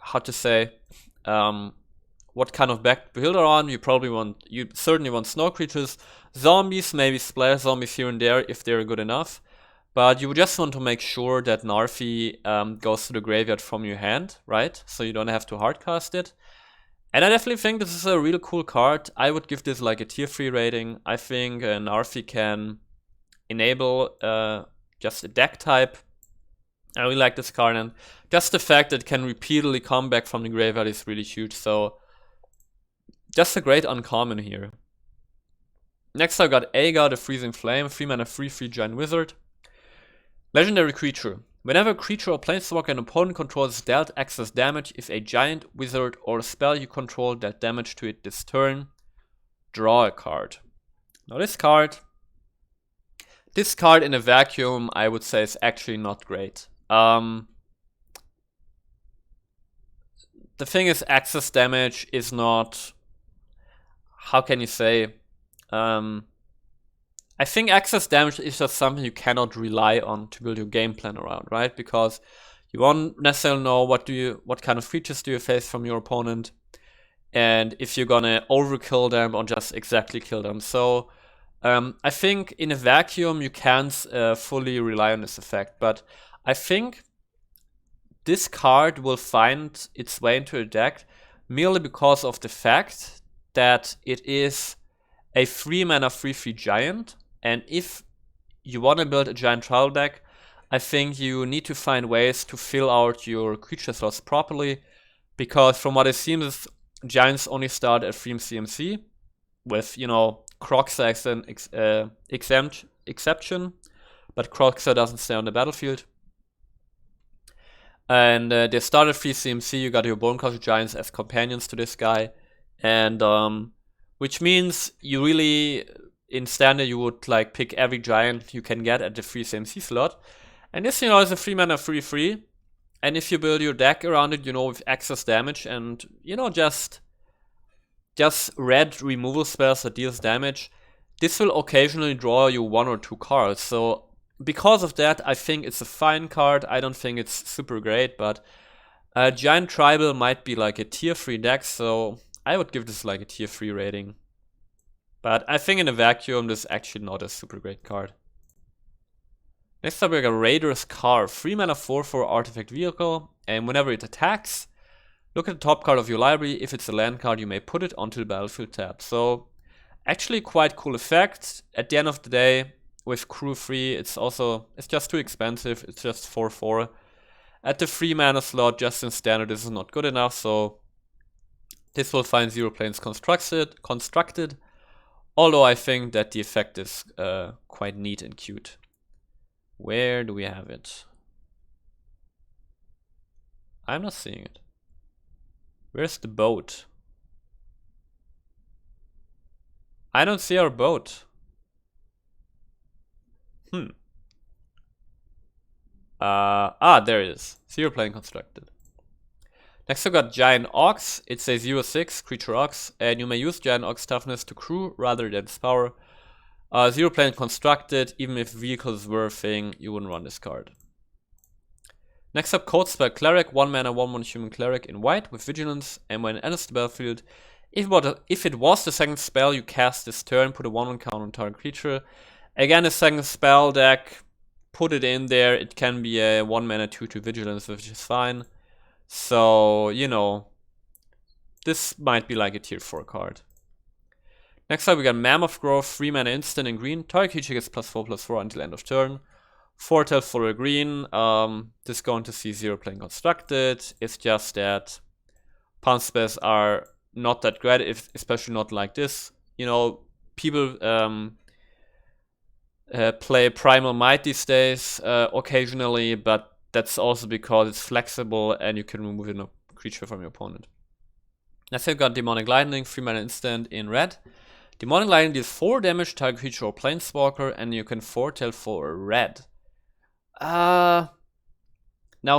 A: how to say, what kind of back builder on. You certainly want snow creatures, zombies, maybe splash zombies here and there if they're good enough. But you just want to make sure that Narfi goes to the graveyard from your hand, right? So you don't have to hardcast it. And I definitely think this is a really cool card. I would give this like a tier 3 rating. I think Narfi can enable just a deck type. I really like this card, and just the fact that it can repeatedly come back from the graveyard is really huge. So just a great uncommon here. Next I got Agar, the Freezing Flame, 3 mana 3/3 giant wizard. Legendary creature. Whenever a creature or planeswalker an opponent controls dealt excess damage, if a giant, wizard, or spell you control dealt damage to it this turn, draw a card. Now this card in a vacuum, I would say, is actually not great. The thing is, excess damage is not, how can you say, I think excess damage is just something you cannot rely on to build your game plan around, right? Because you won't necessarily know what kind of creatures do you face from your opponent, and if you're gonna overkill them or just exactly kill them. So I think in a vacuum you can't fully rely on this effect, but I think this card will find its way into a deck merely because of the fact that it is a 3-mana 3/3 giant, and if you want to build a giant tribal deck, I think you need to find ways to fill out your creature slots properly, because from what it seems, giants only start at 3 CMC, with, you know, Croxa as an exception, but Croxa doesn't stay on the battlefield. And they start at 3 CMC, you got your Bonecastle Giants as companions to this guy, and which means you really, in standard, you would like pick every giant you can get at the 3 CMC slot. And this, you know, is a 3-mana 3/3, and if you build your deck around it, you know, with excess damage and, you know, just red removal spells that deals damage, this will occasionally draw you 1 or 2 cards. So because of that, I think it's a fine card. I don't think it's super great, but Giant Tribal might be like a tier 3 deck, so I would give this like a tier 3 rating. But I think in a vacuum, this is actually not a super great card. Next up, we got Raider's Car, 3-mana 4/4 artifact vehicle, and whenever it attacks, look at the top card of your library. If it's a land card, you may put it onto the battlefield tab. So actually quite cool effect. At the end of the day, with crew 3, it's just too expensive. It's just 4/4. At the 3-mana slot, just in standard, this is not good enough, so this will find 0 planes constructed. Although I think that the effect is quite neat and cute. Where do we have it? I'm not seeing it. Where's the boat? I don't see our boat. There it is. 0 plane constructed. Next we got Giant Ox. It's a 0/6 creature Ox, and you may use Giant Ox toughness to crew rather than its power. 0 plane constructed, even if vehicles were a thing, you wouldn't run this card. Next up, Code Spell Cleric, 1-mana 1/1 human cleric in white with vigilance, and when it enters the battlefield, if it was the second spell you cast this turn, put a 1/1 counter on target creature. Again, a second spell deck, put it in there. It can be a 1-mana 2/2 vigilance, which is fine. So, you know, this might be like a tier 4 card. Next up, we got Mammoth Grove, 3-mana instant in green. Target creature gets +4/+4 until end of turn. Foretell for a green. This is going to see 0 plane constructed. It's just that pump spells are not that great, especially not like this. You know, people play Primal Might these days occasionally, but that's also because it's flexible and you can remove a creature from your opponent. Next, we've got Demonic Lightning, 3-mana instant in red. Demonic Lightning deals 4 damage to target creature or planeswalker, and you can foretell for a red. Now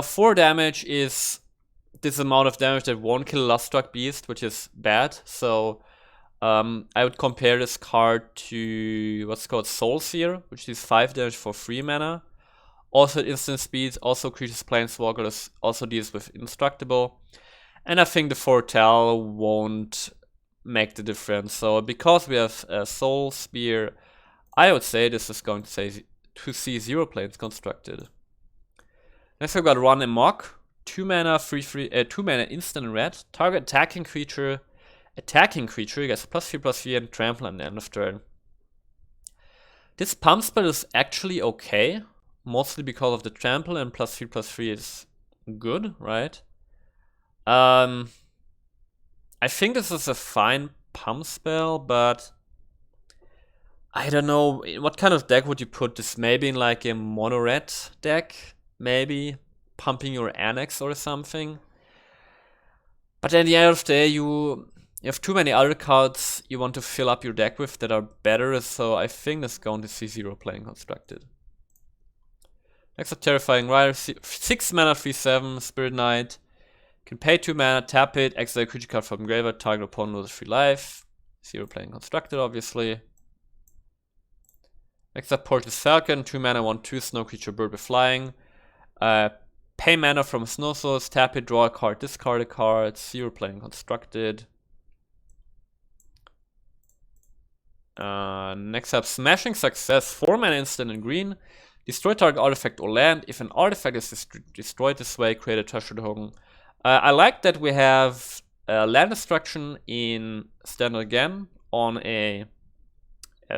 A: 4 damage is this amount of damage that won't kill a Luststruck Beast, which is bad. So I would compare this card to what's called Soulseer, which is 5 damage for 3 mana. Also instant speed, also creatures planeswalkers, also deals with indestructible. And I think the foretell won't make the difference. So because we have a Soul Spear, I would say this is going to see 0 planes constructed. Next we've got Run Amok, 2-mana 2-mana instant in red. Target attacking creature gets +3/+3 and trample at the end of turn. This pump spell is actually okay, mostly because of the trample, and +3/+3 is good, right? I think this is a fine pump spell, but I don't know, what kind of deck would you put this? Maybe in like a mono-red deck? Maybe pumping your Annex or something. But at the end of the day, you have too many other cards you want to fill up your deck with that are better, so I think it's going to see 0 plane constructed. Next up, Terrifying Rider, 6-mana 3/7 Spirit Knight. Can pay 2 mana, tap it, exile a creature card from graveyard, target opponent loses 3 life. 0 plane constructed, obviously. Next up, Portis Falcon, 2 mana 1/2 snow creature bird with flying. Pay mana from Snow Souls, tap it, draw a card, discard a card. 0 plane constructed. Next up, Smashing Success. 4-mana instant in green. Destroy target artifact or land. If an artifact is destroyed this way, create a treasure token. I like that we have land destruction in standard again on a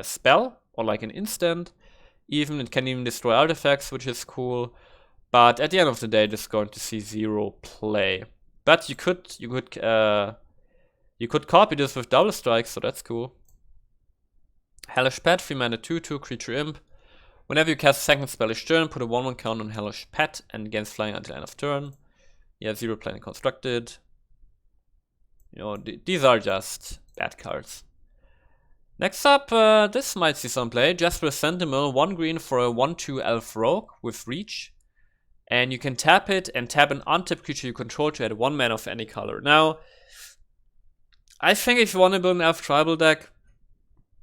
A: spell or like an instant. Even it can even destroy artifacts, which is cool. But at the end of the day, just going to see 0 play. But you could copy this with double strike, so that's cool. Hellish Pet, 3-mana 2/2 creature imp. Whenever you cast a second spell each turn, put a 1/1 count on Hellish Pet and gains flying until end of turn. Yeah, 0 playing constructed. You know, these are just bad cards. Next up, this might see some play. Jasper Sentinel, 1 green for a 1/2 elf rogue with reach. And you can tap it and tap an untapped creature you control to add 1 mana of any color. Now, I think if you want to build an elf tribal deck,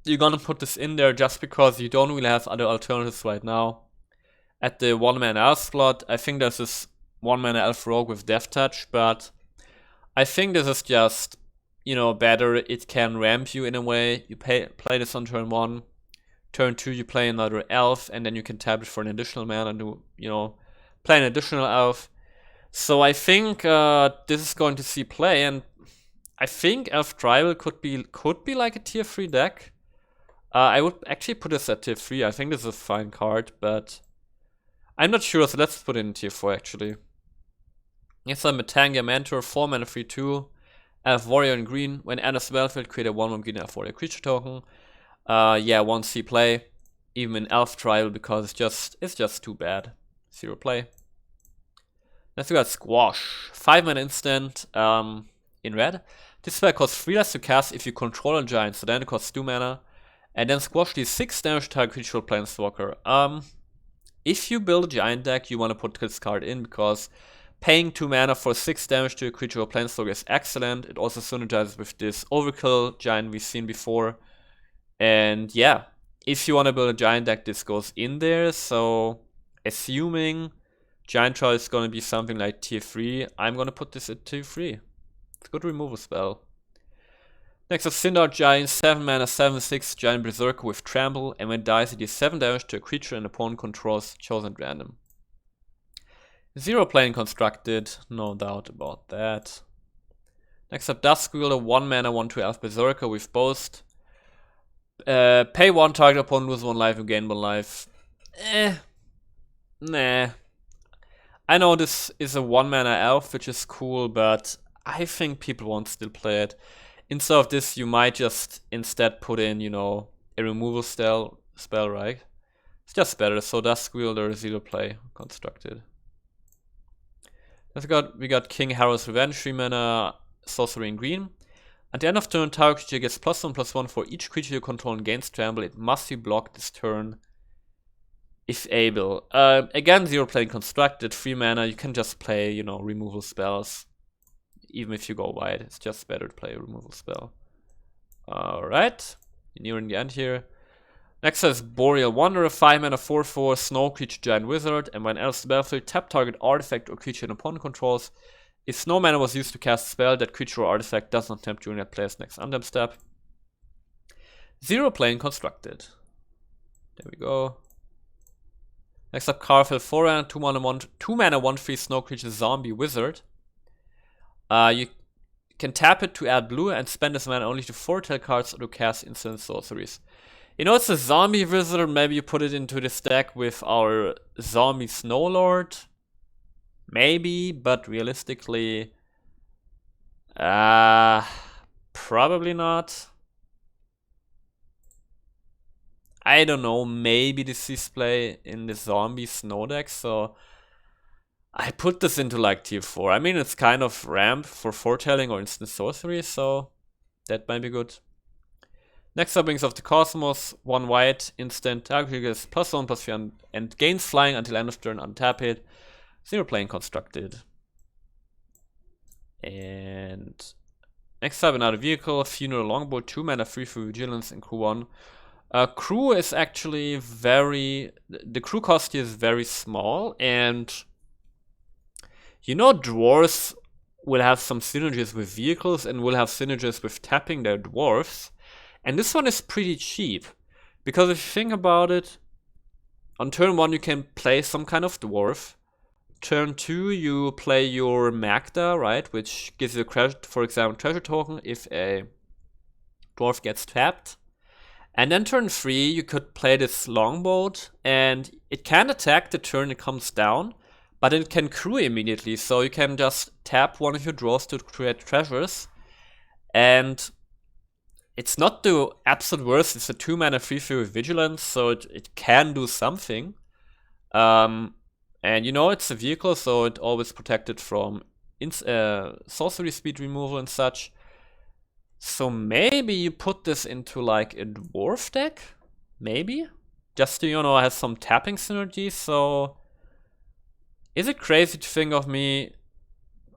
A: you're gonna put this in there just because you don't really have other alternatives right now. At the 1-mana elf slot, I think there's this 1-mana elf rogue with Death Touch, but I think this is just, you know, better. It can ramp you in a way. You play this on turn 1. Turn 2, you play another elf, and then you can tap it for an additional mana to, you know, play an additional elf. So I think this is going to see play, and I think Elf Tribal could be like a tier 3 deck. I would actually put this at tier 3. I think this is a fine card, but I'm not sure, so let's put it in tier 4 actually. Yes, I'm a Tangia Mentor, 4-mana 3/2. Elf Warrior in green. When enters the battlefield, create a 1/1 green Elf Warrior creature token. Yeah, 1 C play. Even in Elf Tribal because it's just too bad. 0 play. Next we got Squash. 5-mana instant in red. This spell costs 3 less to cast if you control a giant, so then it costs 2 mana. And then Squash deals 6 damage to target creature or planeswalker. If you build a giant deck, you want to put this card in because paying 2 mana for 6 damage to a creature or planeswalker is excellent. It also synergizes with this Overkill giant we've seen before. And yeah, if you want to build a giant deck, this goes in there. So assuming Giant Troll is going to be something like tier 3, I'm going to put this at tier 3. It's a good removal spell. Next up, Sindar Giant, 7-mana, 7/6 Giant Berserker with Trample, and when it dies, it deals 7 damage to a creature an opponent controls, chosen at random. 0 playing constructed, no doubt about that. Next up, Duskwielder, 1-mana, 1/2 Elf Berserker with Boast. Pay 1 target opponent, lose 1 life and gain 1 life. Nah. I know this is a 1-mana elf, which is cool, but I think people won't still play it. Instead of this, you might just instead put in, you know, a removal spell, right? It's just better. So Duskwielder, 0 play constructed. We got King Harrow's Revenge, 3-mana sorcery in green. At the end of turn, target creature gets +1/+1 for each creature you control and gains trample. It must be blocked this turn if able. Again, 0 playing constructed, 3 mana. You can just play, you know, removal spells. Even if you go wide, it's just better to play a removal spell. Alright, nearing the end here. Next is Boreal Wanderer, 5-mana 4/4 Snow Creature Giant Wizard, and when enters the battlefield, tap target artifact or creature an opponent controls. If Snow mana was used to cast a spell, that creature or artifact does not tap during that player's next untap step. 0 playing constructed. There we go. Next up, Carfell Forerunner, 2-mana 1/3 Snow Creature Zombie Wizard. You can tap it to add blue and spend this mana only to foretell cards or to cast instant sorceries. You know, it's a zombie wizard. Maybe you put it into this deck with our zombie Snow Lord. Maybe, but realistically, probably not. I don't know. Maybe this sees play in the zombie Snow deck, so I put this into like tier 4. I mean, it's kind of ramp for foretelling or instant sorcery, so that might be good. Next up, Wings of the Cosmos, 1 white, instant, target gets +1/+3 and gains flying until end of turn, untap it. 0 playing constructed. And next up, another vehicle, Funeral Longbow, 2-mana 3/3 Vigilance in crew 1. Crew is actually the crew cost here is very small, and you know, dwarves will have some synergies with vehicles and will have synergies with tapping their dwarves. And this one is pretty cheap, because if you think about it, on turn 1 you can play some kind of dwarf. Turn 2 you play your Magda, right, which gives you, for example, treasure token if a dwarf gets tapped. And then turn 3 you could play this longboat, and it can attack the turn it comes down, but it can crew immediately, so you can just tap one of your draws to create treasures. And it's not the absolute worst, it's a 2-mana 3/3 with vigilance, so it can do something. And you know, it's a vehicle, so it always protected from sorcery speed removal and such. So maybe you put this into like a dwarf deck? Maybe? Just to, you know, have some tapping synergy. So is it crazy to think of me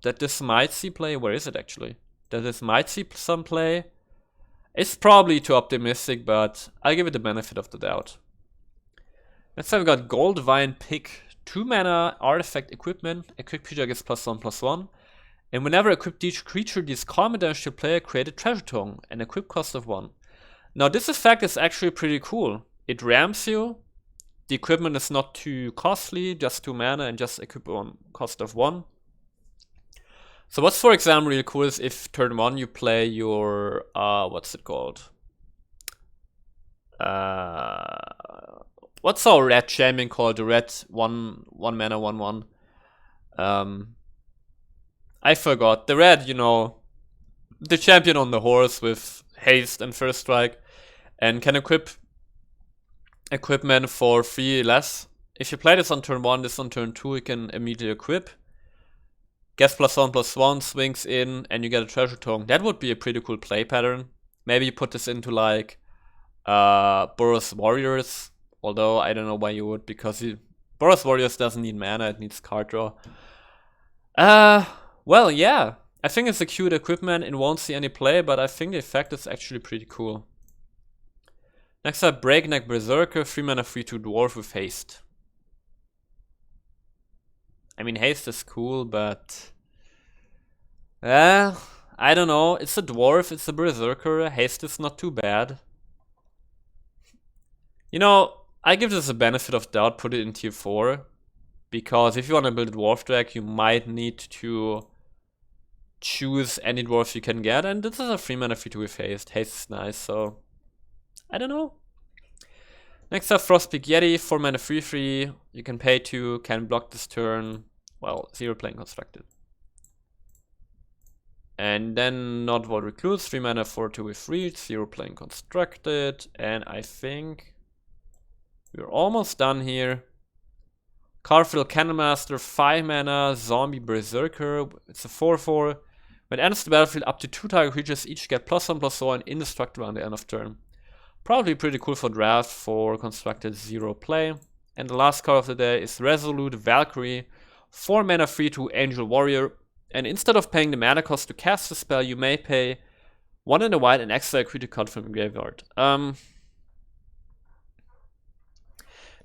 A: that this might see play? Where is it actually? That this might see some play? It's probably too optimistic, but I'll give it the benefit of the doubt. Next time we got Goldvine Pick. 2-mana artifact equipment. Equipped creature gets +1/+1. And whenever equipped each creature deals combat damage to player, create a treasure token, an equip cost of 1. Now this effect is actually pretty cool. It ramps you. The equipment is not too costly, just 2 mana and just equip on cost of 1. So what's, for example, really cool is if turn 1 you play your what's it called? What's our red champion called? The red 1-mana 1/1. I forgot. The red, you know, the champion on the horse with haste and first strike, and can equip equipment for 3 less. If you play this on turn 1, this on turn 2, you can immediately equip. Gets +1/+1, swings in, and you get a treasure token. That would be a pretty cool play pattern. Maybe you put this into like Boros Warriors, although I don't know why you would, because Boros Warriors doesn't need mana, it needs card draw. Well, yeah, I think it's a cute equipment. It won't see any play, but I think the effect is actually pretty cool. Next up, Breakneck Berserker, 3-mana 3/2 dwarf with haste. I mean, haste is cool, but I don't know. It's a dwarf, it's a berserker. Haste is not too bad. You know, I give this a benefit of doubt, put it in tier 4. Because if you want to build a dwarf deck, you might need to choose any dwarf you can get. And this is a 3-mana 3/2 with haste. Haste is nice, so I don't know. Next up, Frostpeak Yeti, 4-mana 3/3. You can pay 2, can block this turn. Well, 0 playing constructed. And then Not Void Recluse, 3-mana 4/2 with reach, 0 playing constructed. And I think we're almost done here. Carfiddle Cannonmaster, 5-mana zombie berserker. It's a 4/4. When it enters the battlefield, up to 2 target creatures each get +1/+1 indestructible on the end of turn. Probably pretty cool for draft for constructed 0 play. And the last card of the day is Resolute Valkyrie, 4-mana 3/2 Angel Warrior. And instead of paying the mana cost to cast the spell, you may pay 1 in the white and exile a creature card from the graveyard.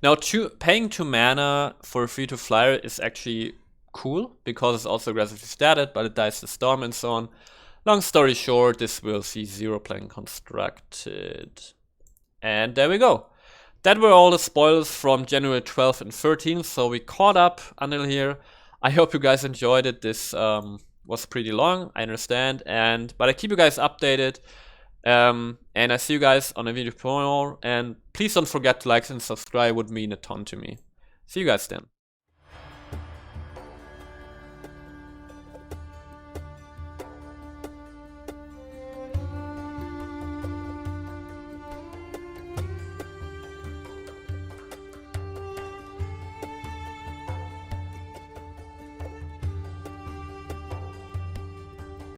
A: Now, paying 2 mana for a 3/2 flyer is actually cool, because it's also aggressively statted, but it dies to storm and so on. Long story short, this will see 0 playing constructed. And there we go. That were all the spoilers from January 12th and 13th, so we caught up until here. I hope you guys enjoyed it. This was pretty long, I understand, but I keep you guys updated. And I see you guys on a video tomorrow, and please don't forget to like and subscribe, would mean a ton to me. See you guys then.